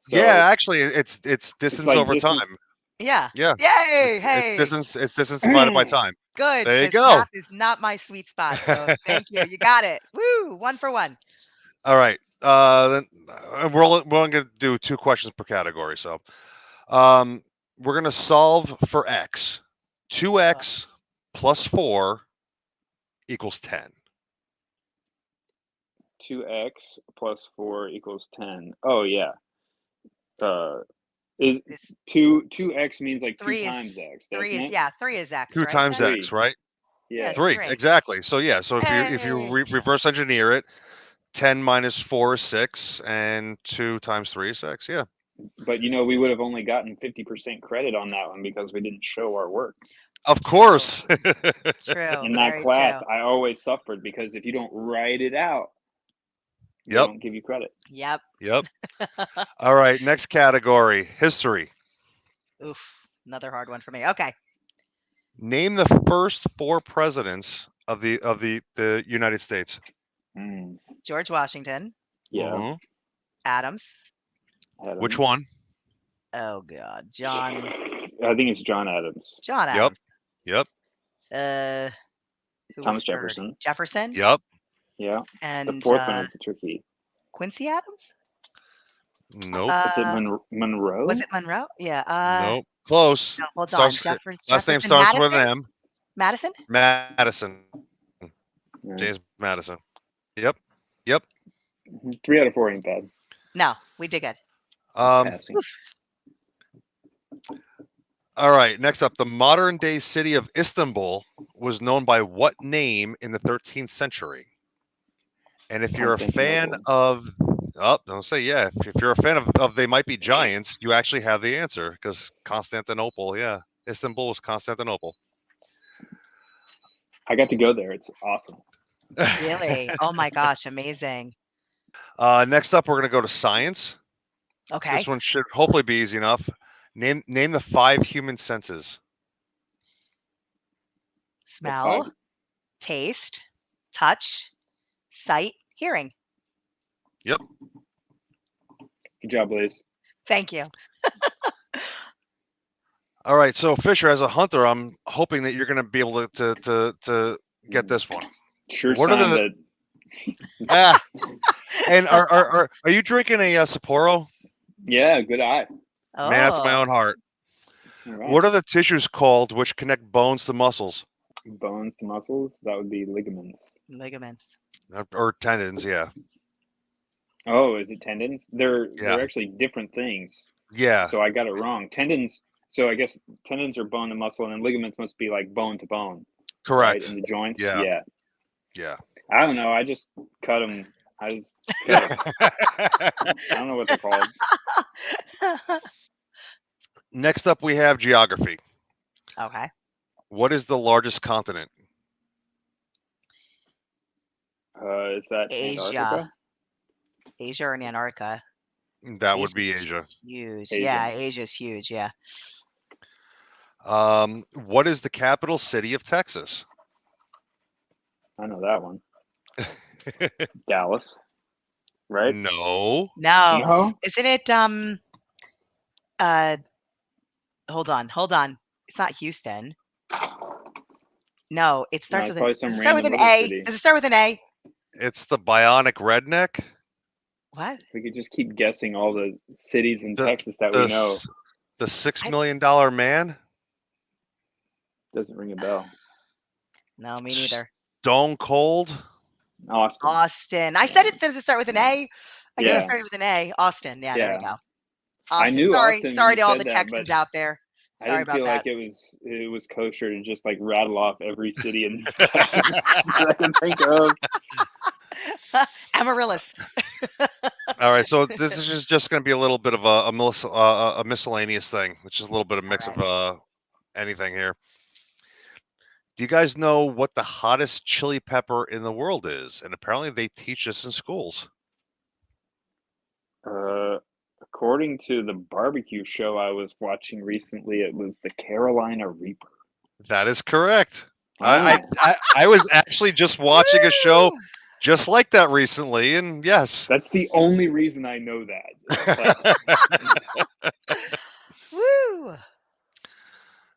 So yeah, actually, it's it's distance like over distance. time. yeah. Yeah, Yay! it's Hey, distance divided by time. good, There you because go. math is not my sweet spot. So thank you. You got it. Woo! 1 for 1. All right. Then we're only going to do 2 questions per category. So, we're going to solve for x. 2x plus 4 equals 10. 2x plus 4 equals 10. Oh yeah. Is Is 2x means like 2 3 times is x, 3 doesn't is it? yeah, 3 is X, 2 right, times Ted? 3. x, right? Yeah. Yes, 3, 3. exactly. So yeah, so if you Hey. reverse engineer it, 10 minus 4 is 6, and 2 times 3 is 6. Yeah. But we would have only gotten 50% credit on that one because we didn't show our work. Of True. course. True. In that Very class, true. I always suffered because if you don't write it out, they Yep. don't give you credit. Yep. Yep. All right, next category, history. Oof. Another hard one for me. Okay. Name the first 4 presidents of the United States. Mm, George Washington, yeah, Mhm. Adams. Which Adams. one? Oh God, John I think it's John Adams. John Yep. Adams. Yep. Who Thomas was third? Jefferson. Jefferson Yep. Yeah. The and fourth one is the tricky. Quincy Adams. Nope. Is it Monroe? Was it Monroe? Yeah. Nope. Close. No, hold on. Starts last name Jefferson. starts with Madison. an M. Madison. Madison. Yeah. James Madison. Yep. Yep. 3 out of 4 ain't bad. No, we did good. Passing. All right. Next up, the modern day city of Istanbul was known by what name in the 13th century? And if you're a fan Constantinople. of, don't say yeah. If you're a fan of They Might Be Giants, you actually have the answer because Constantinople, yeah. Istanbul was Constantinople. I got to go there. It's awesome. Really? Oh my gosh, amazing. Next up, we're going to go to science. Okay. This one should hopefully be easy enough. Name the 5 human senses. Smell, 5. taste, touch, sight, hearing. Yep. Good job, Blaze. Thank you. All right. So Fisher, as a hunter, I'm hoping that you're going to be able to get this one. Sure What are sign the- that. And are you drinking a Sapporo? Yeah, good eye. Man after my Oh, own heart. All right. What are the tissues called which connect bones to muscles Bones to muscles? That would be ligaments. ligaments. or tendons? Yeah. Oh, is it tendons? They're Yeah. actually different things. Yeah. So I got it wrong. Tendons. So I guess tendons are bone to muscle, and then ligaments must be like bone to bone. Correct. Right? In the joints. Yeah. Yeah. I don't know. I just cut them. I just cut 'em. I don't know what they're called. Next up, we have geography. Okay. What is the largest continent? Is that Asia. Antarctica? Asia or Antarctica? That would be Asia's Asia. Huge. Asia. Yeah, Asia's huge. Yeah. What is the capital city of Texas? I know that one. Dallas. Right? No. No. No. Isn't it hold on. It's not Houston. No, it starts it's with probably does some it start with random an little A? city. Does it start with an A? It's the Bionic Redneck. What? We could just keep guessing all the cities in The- Texas that we know. The $6 million man. Doesn't ring a bell. No, me neither. Stone Cold. Austin. Austin. I said it. Does it start with an A? I think Yeah. it started with an A. Austin. Yeah, there we Yeah. go. I Austin. knew Sorry, Austin when sorry you to all said the that, Texans but out there. I Sorry didn't about feel that. like it was kosher to just like rattle off every city in Texas that I can think of. Amaryllis. All right, so this is just going to be a little bit of a miscellaneous thing, which is a little bit of mix of anything here. Do you guys know what the hottest chili pepper in the world is? And apparently they teach this in schools. According to the barbecue show I was watching recently, it was the Carolina Reaper. That is correct. Oh. I was actually just watching a show just like that recently, and yes. That's the only reason I know that. Woo!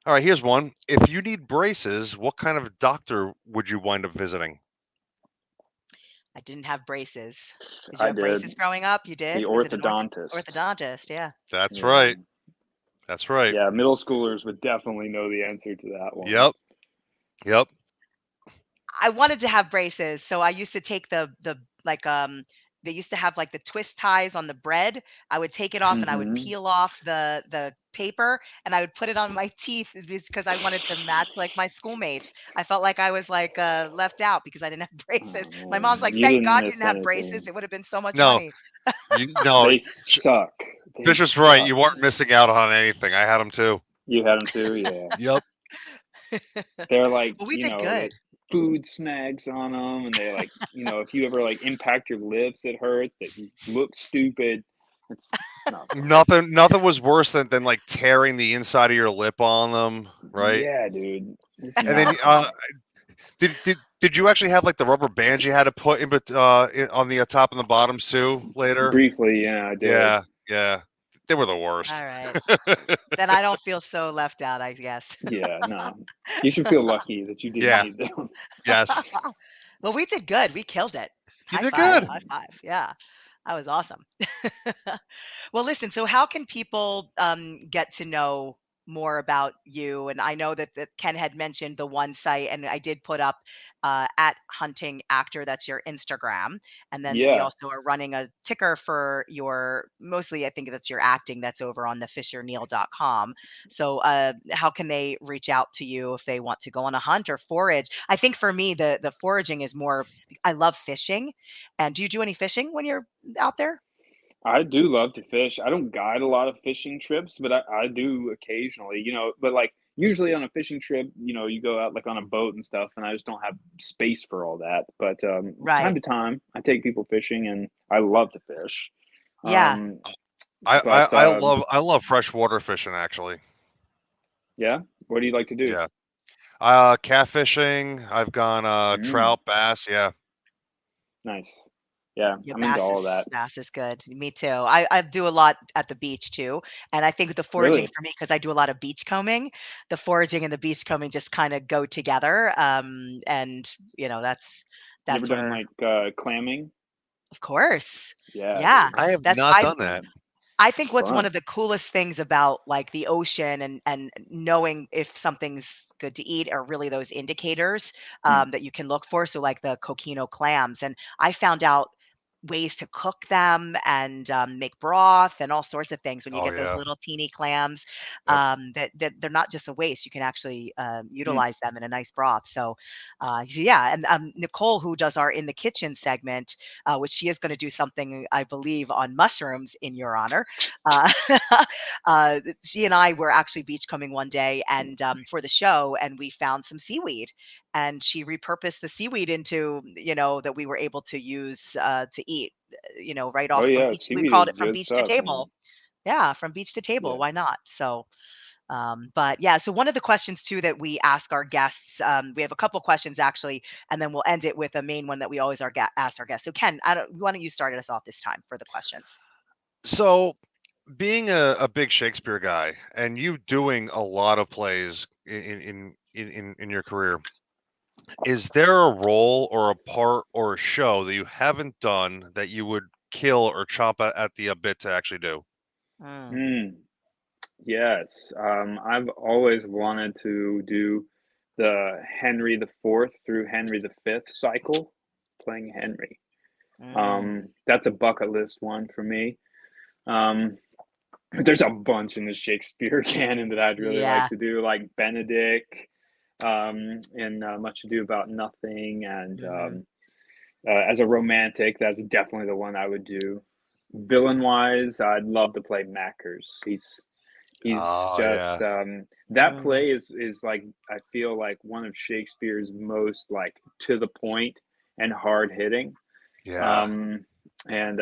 All right, here's one. If you need braces, what kind of doctor would you wind up visiting? I didn't have braces. Did I you have did. braces growing up? You did? The Was it an orthodontist. orthodontist, yeah. That's Yeah. right. That's right. Yeah, middle schoolers would definitely know the answer to that one. Yep. I wanted to have braces, so I used to take the they used to have like the twist ties on the bread. I would take it off and I would Mm-hmm. peel off the paper and I would put it on my teeth because I wanted to match like my schoolmates. I felt like I was like left out because I didn't have braces. Oh My man, mom's like, you "Thank didn't God you miss didn't have braces. anything. It would have been so much No, money." no. They suck. They Fisher's right. You suck. weren't missing out on anything. I had them too. You had them too, yeah. Yep. They're like, Well, we did good. they food snags on them, and they like, if you ever like impact your lips, it hurts. That you look stupid. It's not fun. Nothing was worse than like tearing the inside of your lip on them, right? Yeah, dude. It's And then not fun. did you actually have like the rubber bands you had to put on the top and the bottom too later? Briefly, yeah, I did. Yeah. They were the All worst. right. Then I don't feel so left out, I guess. Yeah, no. You should feel lucky that you didn't Yeah. need them. Yes. Well, we did good. We killed it. You High did five. good. High five. Yeah. That was awesome. Well, listen, so how can people get to know more about you? And I know that Ken had mentioned the one site, and I did put up at Hunting Actor, that's your Instagram. And then we Yeah. also are running a ticker for your, mostly I think that's your acting, that's over on the fisherneal.com. So how can they reach out to you if they want to go on a hunt or forage? I think for me, the foraging is more, I love fishing. And do you do any fishing when you're out there? I do love to fish. I don't guide a lot of fishing trips, but I do occasionally, but like usually on a fishing trip, you go out like on a boat and stuff, and I just don't have space for all that. But time Right. to time, I take people fishing, and I love to fish. Yeah. Um, I, but I, I love I love freshwater fishing actually. yeah, what do you like to do? Yeah. Catfishing. I've gone Mm, trout, bass. Yeah. nice. Yeah, Yeah, I'm into all of that. bass is good. Me too. I do a lot at the beach too. And I think the foraging Really? for me, because I do a lot of beach combing, the foraging and the beach combing just kind of go together. And that's You ever that's done where, like clamming? of course. Yeah, Yeah. dude, I have That's not done that. I think it's what's one fun. of the coolest things about like the ocean and knowing if something's good to eat are really those indicators Mm, that you can look for. So like the coquino clams, and I found out ways to cook them and make broth and all sorts of things when you Oh get those yeah. little teeny clams. Yep. That they're not just a waste. You can actually mm. utilize them in a nice broth. So yeah, and Nicole, who does our in the kitchen segment, which she is going to do something, I believe, on mushrooms in your honor. Uh, she and I were actually beachcombing one day and for the show, and we found some seaweed, and she repurposed the seaweed into, that we were able to use to eat, right Oh off from yeah, beach. We seaweed called is it from good beach to stuff, man. table. Yeah, from beach to table. Yeah. Why not? So but yeah, so one of the questions too that we ask our guests, we have a couple questions actually, and then we'll end it with a main one that we always ask our guests. So Ken, why don't you start us off this time for the questions? So, being a big Shakespeare guy and you doing a lot of plays in your career, is there a role or a part or a show that you haven't done that you would kill or chomp at the bit to actually do? Mm, Mm, yes. I've always wanted to do the Henry the Fourth through Henry the Fifth cycle, playing Henry. mm, That's a bucket list one for me. Um, there's a bunch in the Shakespeare canon that I'd really like yeah. to do, like Benedict, in Much Ado About Nothing, and Hmm. as a romantic, that's definitely the one I would do. Villain wise, I'd love to play Mackers. He's Oh just yeah. that Mm, play is like I feel like one of Shakespeare's most like to the point and hard hitting. Yeah. Um, and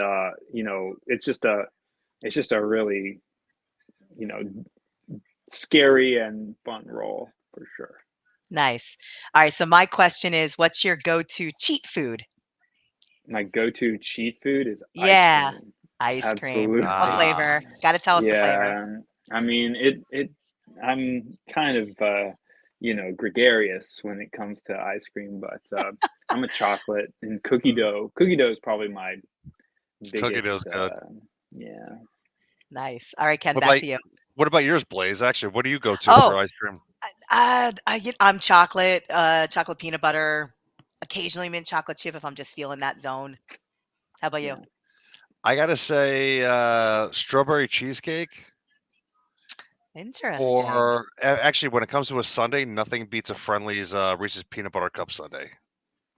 it's just a really you know scary and fun role for sure. nice. All right. So my question is, what's your go-to cheat food? My go-to cheat food is ice Yeah, cream. ice cream. What Absolutely. Ah. flavor? Got to tell us the flavor. Yeah. I mean, I'm kind of, gregarious when it comes to ice cream, but I'm a chocolate and cookie Mm, dough. Cookie dough is probably my Cookie biggest, dough's good. yeah. nice. All right, Ken, What back about to you. what about yours, Blaze? Actually, what do you go to for Oh, ice cream? I'm chocolate peanut butter, occasionally mint chocolate chip if I'm just feeling that zone. How about you? Yeah. I gotta say, strawberry cheesecake. Interesting. Or actually, when it comes to a sundae, nothing beats a Friendly's Reese's peanut butter cup sundae.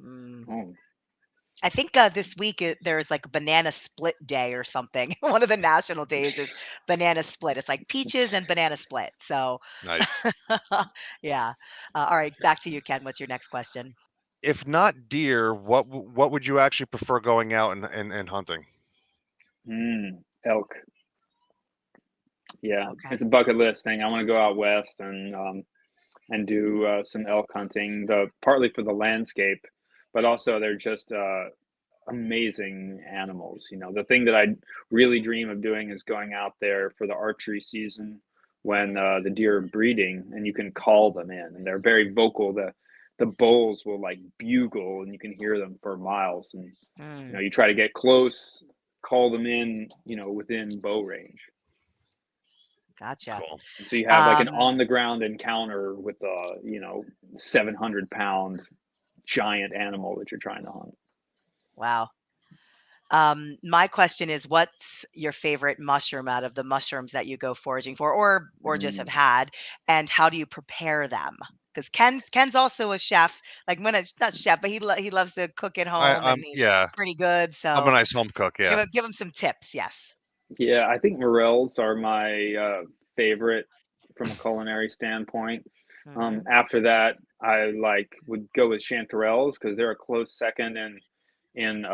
Mm. Oh, I think this week there's like a banana split day or something. One of the national days is banana split. It's like peaches and banana split. So, Nice. yeah. All right, back to you, Ken. What's your next question? If not deer, what would you actually prefer going out and hunting? elk. Yeah, Okay. it's a bucket list thing. I want to go out west and do some elk hunting. Partly for the landscape, but also they're just amazing animals. You know, the thing that I really dream of doing is going out there for the archery season when the deer are breeding, and you can call them in, and they're very vocal. The bulls will like bugle, and you can hear them for miles. And you know, Mm, you try to get close, call them in, you know, within bow range. gotcha. Cool. And so you have like an Um, on the ground encounter with a, you know, 700-pound giant animal that you're trying to hunt. wow. My question is, what's your favorite mushroom out of the mushrooms that you go foraging for, or just have Mm. had, and how do you prepare them? Because Ken's also a chef. Like when it's not chef, but he loves to cook at home, and he's Yeah, pretty good. I'm a So nice home cook. Yeah. give him some tips. Yes. Yeah, I think morels are my favorite from a culinary standpoint. Hmm. After that, I would go with chanterelles because they're a close second in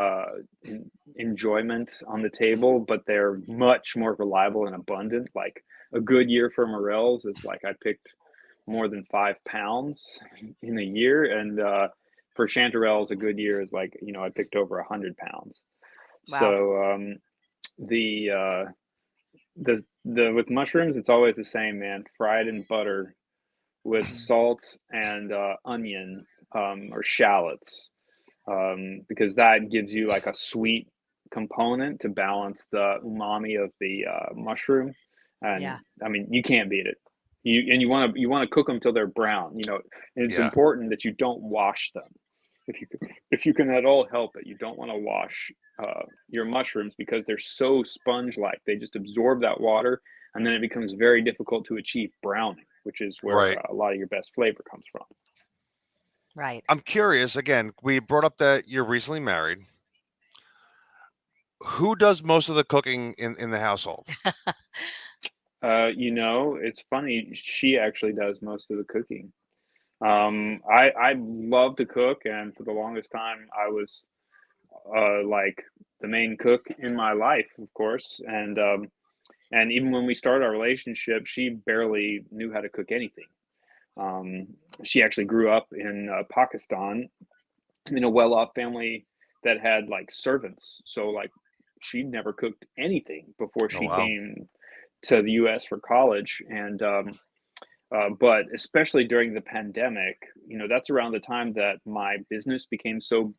enjoyment on the table, but they're much more reliable and abundant. Like a good year for morels is like I picked more than 5 pounds in a year, and for chanterelles, a good year is like, you know, I picked over 100 pounds. Wow. So the the with mushrooms, it's always the same, man. Fried in butter with salt and onion or shallots, because that gives you like a sweet component to balance the umami of the mushroom. And Yeah. I mean, you can't beat it. You want to cook them till they're brown. You know, and it's Yeah. important that you don't wash them. If you can at all help it, you don't want to wash your mushrooms because they're so sponge-like. They just absorb that water, and then it becomes very difficult to achieve browning, which is where Right. a lot of your best flavor comes from. Right. I'm curious. Again, we brought up that you're recently married. Who does most of the cooking in the household? You know, it's funny. She actually does most of the cooking. I love to cook, and for the longest time, I was like the main cook in my life, of course. And even when we started our relationship, she barely knew how to cook anything. Um, she actually grew up in Pakistan in a well-off family that had like servants. So like she'd never cooked anything before Oh she wow. came to the U.S. for college, and but especially during the pandemic, you know, that's around the time that my business became so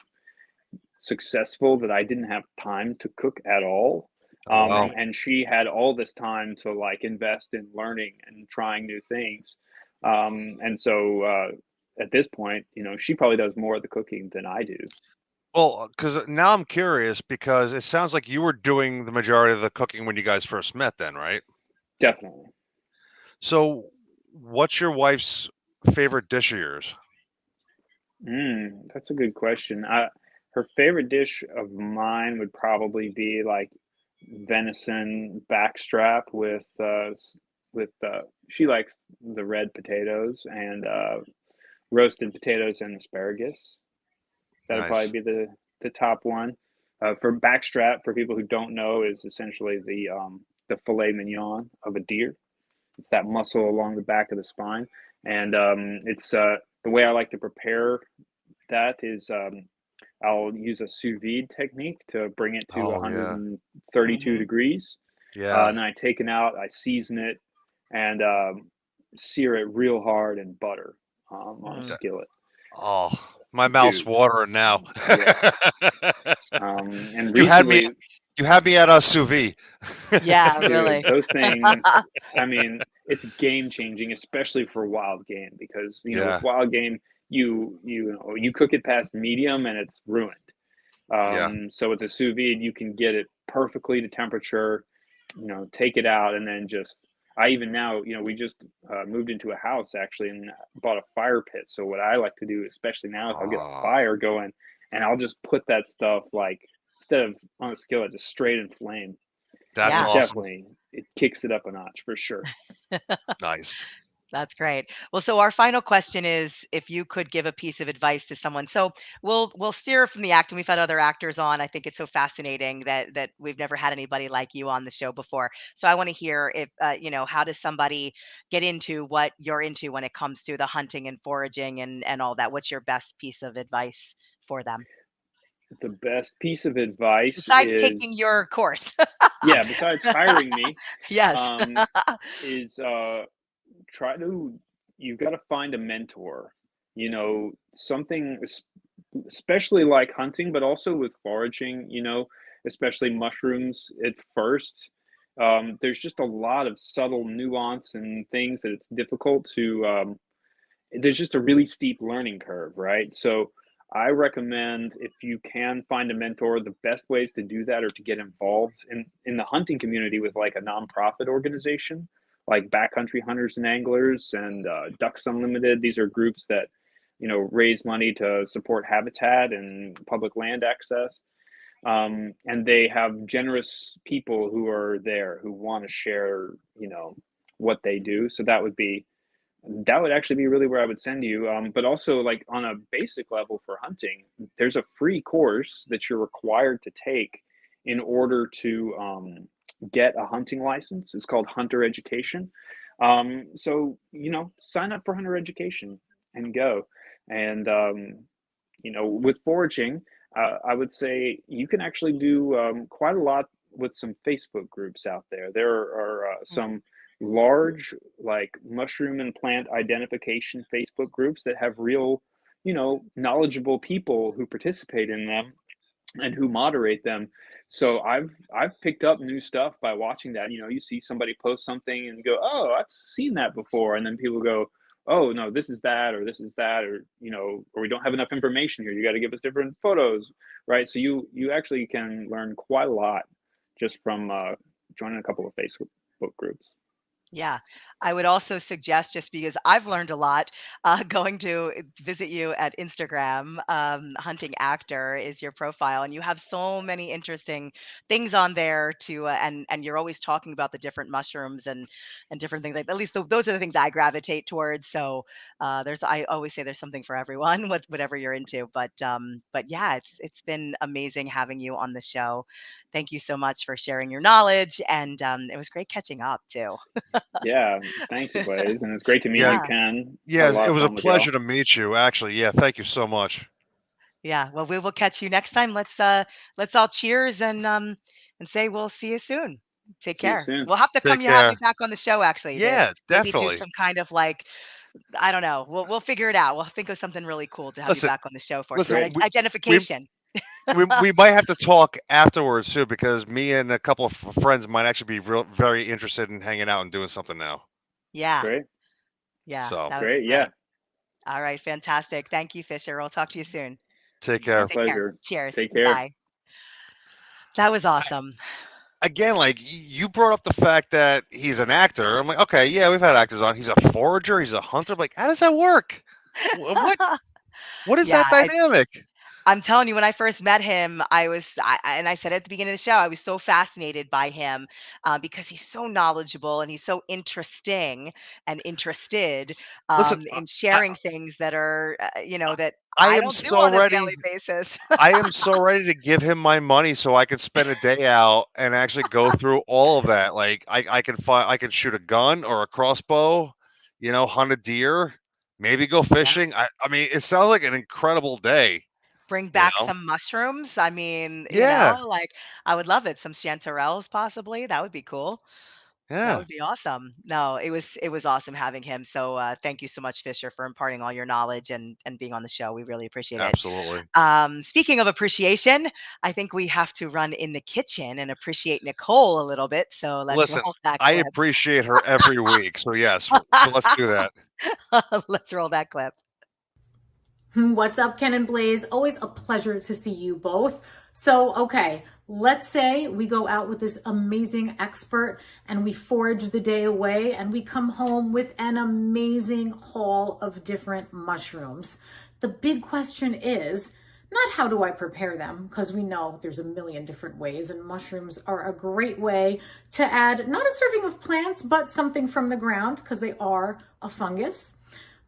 successful that I didn't have time to cook at all. Oh wow. Right. And she had all this time to like invest in learning and trying new things. And so at this point, you know, she probably does more of the cooking than I do. Well, because now I'm curious because it sounds like you were doing the majority of the cooking when you guys first met, then, right? Definitely. So, what's your wife's favorite dish of yours? That's a good question. Her favorite dish of mine would probably be like venison backstrap with she likes the red potatoes and roasted potatoes and asparagus. That'd probably Nice. be the top one. For backstrap, for people who don't know, is essentially the filet mignon of a deer. It's that muscle along the back of the spine, and it's the way I like to prepare that is I'll use a sous vide technique to bring it to Oh yeah. 132 Hmm. degrees. Yeah. And then I take it out, I season it, and sear it real hard in butter on a Mm. skillet. Oh, my mouth's Dude, watering now. yeah. And you had me. recently, You had me at a sous vide. Yeah. dude, Really. those things, I mean, it's game changing, especially for wild game, because, you know, with Yeah. wild game, you know, you cook it past medium and it's ruined. Yeah. So with the sous vide, you can get it perfectly to temperature, take it out, and then I even now, we just moved into a house actually and bought a fire pit. So what I like to do, especially now, is I'll get a fire going and I'll just put that stuff like, instead of on a skillet, just straight in flame. That's And Yeah. awesome. it kicks it up a notch for sure. Nice. That's great. Well, so our final question is if you could give a piece of advice to someone. So we'll steer from the acting. We've had other actors on. I think it's so fascinating that we've never had anybody like you on the show before. So I want to hear if how does somebody get into what you're into when it comes to the hunting and foraging and all that? What's your best piece of advice for them The best piece of advice besides taking is, your course? yeah, besides hiring me, Yes. um, is try to you've got to find a mentor, something especially like hunting, but also with foraging, especially mushrooms at first. There's just a lot of subtle nuance and things that it's difficult to there's just a really steep learning curve, right? So I recommend, if you can find a mentor, the best ways to do that are to get involved in the hunting community with like a nonprofit organization like Backcountry Hunters and Anglers and Ducks Unlimited. These are groups that raise money to support habitat and public land access. And they have generous people who are there who want to share, what they do. So that would actually be really where I would send you. But also, like on a basic level for hunting, there's a free course that you're required to take in order to get a hunting license. It's called Hunter Education. So sign up for Hunter Education and go. And with foraging, I would say you can actually do quite a lot with some Facebook groups out there. There are some large like mushroom and plant identification Facebook groups that have real, knowledgeable people who participate in them and who moderate them. So I've picked up new stuff by watching that. You see somebody post something and go, "Oh, I've seen that before," and then people go, "Oh no, this is that, or this is that, or or we don't have enough information here. You got to give us different photos, right?" So you actually can learn quite a lot just from joining a couple of Facebook groups. Yeah, I would also suggest, just because I've learned a lot, going to visit you at Instagram. Hunting Actor is your profile, and you have so many interesting things on there and you're always talking about the different mushrooms and different things. Like, at least those are the things I gravitate towards. So I always say there's something for everyone, whatever you're into. But yeah, it's been amazing having you on the show. Thank you so much for sharing your knowledge, and it was great catching up too. Yeah, thank you, Blaze, and it's great to meet Yeah. you, Ken. Had a Yeah, lot it of was a fun with y'all. pleasure to meet you, actually. Yeah, thank you so much. Yeah, well, we will catch you next time. Let's all cheers and say we'll see you soon. Take See you care. soon. We'll have to Take have you care. back on the show actually to Yeah, maybe do definitely. some kind of like, I don't know. We'll figure it out. We'll think of something really cool to have you Listen, back on the show for. Some listen, Great. we identification. we might have to talk afterwards too, because me and a couple of friends might actually be very interested in hanging out and doing something now. Yeah, Great. yeah, So that would be Great. Yeah. great. All right, fantastic. Thank you, Fisher. We'll talk to you soon. take My care. Take care. pleasure. Cheers. Take care. Bye. That was awesome. Again, like you brought up the fact that he's an actor. I'm like, okay, yeah, we've had actors on. He's a forager. He's a hunter. I'm like, how does that work? What what is that Yeah, dynamic? I'm telling you, when I first met him, and I said at the beginning of the show, I was so fascinated by him because he's so knowledgeable and he's so interesting and interested Listen, in I sharing things that are, that I I am don't do so on a ready. daily basis. I am so ready to give him my money so I can spend a day out and actually go through all of that. Like I can shoot a gun or a crossbow, hunt a deer, maybe go Yeah. fishing. I mean, it sounds like an incredible day, Bring you back know? some mushrooms. I mean, Yeah, like I would love it. Some chanterelles, possibly. That would be cool. That yeah, would be awesome. No, it was awesome having him. So thank you so much, Fisher, for imparting all your knowledge and being on the show. We really appreciate it. absolutely. Speaking of appreciation, I think we have to run in the kitchen and appreciate Nicole a little bit. So let's Listen, roll that I clip. appreciate her every week. So yes, so let's do that. Let's roll that clip. What's up, Ken and Blaze? Always a pleasure to see you both. So, okay, let's say we go out with this amazing expert and we forage the day away and we come home with an amazing haul of different mushrooms. The big question is not how do I prepare them, because we know there's a million different ways, and mushrooms are a great way to add not a serving of plants, but something from the ground, because they are a fungus.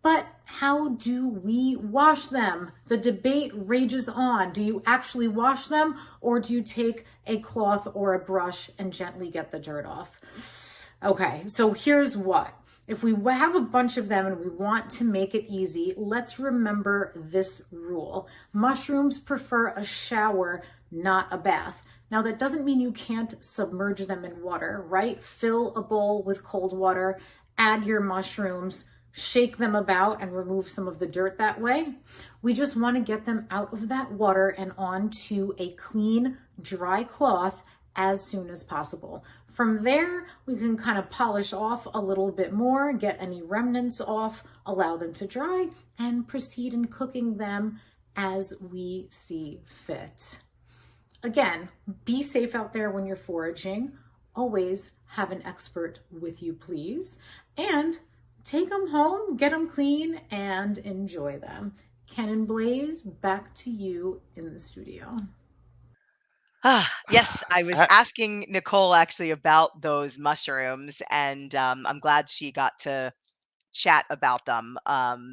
But how do we wash them? The debate rages on. Do you actually wash them, or do you take a cloth or a brush and gently get the dirt off? Okay, so here's what. If we have a bunch of them and we want to make it easy, let's remember this rule. Mushrooms prefer a shower, not a bath. Now, that doesn't mean you can't submerge them in water, right? Fill a bowl with cold water, add your mushrooms, shake them about and remove some of the dirt that way. We just want to get them out of that water and onto a clean, dry cloth as soon as possible. From there, we can kind of polish off a little bit more, get any remnants off, allow them to dry, and proceed in cooking them as we see fit. Again, be safe out there when you're foraging. Always have an expert with you, please. And take them home, get them clean, and enjoy them. Ken and Blaze, back to you in the studio. Yes, I was asking Nicole actually about those mushrooms, and I'm glad she got to chat about them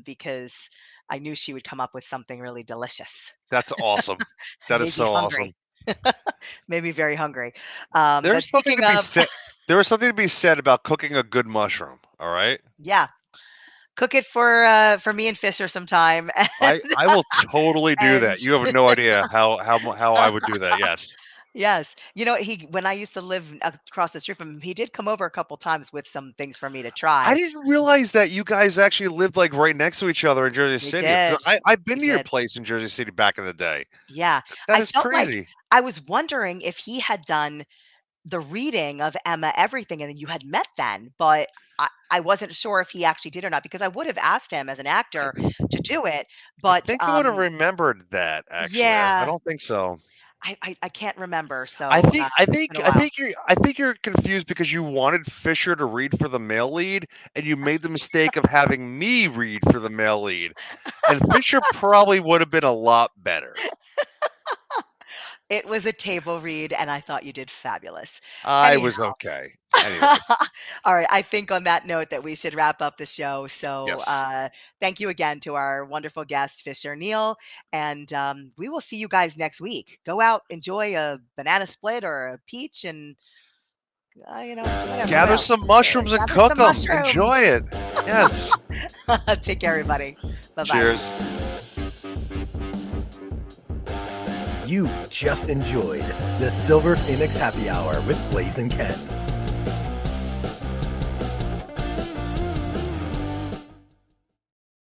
because I knew she would come up with something really delicious. That's awesome. That is so awesome. Made me very hungry. But There's something speaking to be of, said. There is something to be said about cooking a good mushroom. All right. yeah, cook it for me and Fisher sometime. I will totally do that. And- You have no idea how I would do that. Yes. Yes. You know, when I used to live across the street from him, he did come over a couple times with some things for me to I try. didn't realize that you guys actually lived like right next to each other in Jersey We City. 'Cause did. I've been We to your did. place in Jersey City back in the day. Yeah. That I is felt like crazy. I was wondering if he had done the reading of Emma Everything and you had met then, but I wasn't sure if he actually did or not because I would have asked him as an actor to do it. I But think I would have remembered that actually. I yeah, don't think so. I can't remember. So I think I it's think been a I while. think you're confused because you wanted Fisher to read for the male lead, and you made the mistake of having me read for the male lead. And Fisher probably would have been a lot better. It was a table read, and I thought you did fabulous. I was Anyhow. okay. Anyway, All right. I think on that note that we should wrap up the show. So yes. thank you again to our wonderful guest, Fisher Neal. And we will see you guys next week. Go out, enjoy a banana split or a peach and, whatever. What Gather else? some mushrooms and Gather cook some them. mushrooms. Enjoy it. Yes. Take care, everybody. Bye-bye. Cheers. You've just enjoyed the Silver Phoenix Happy Hour with Blaze and Ken.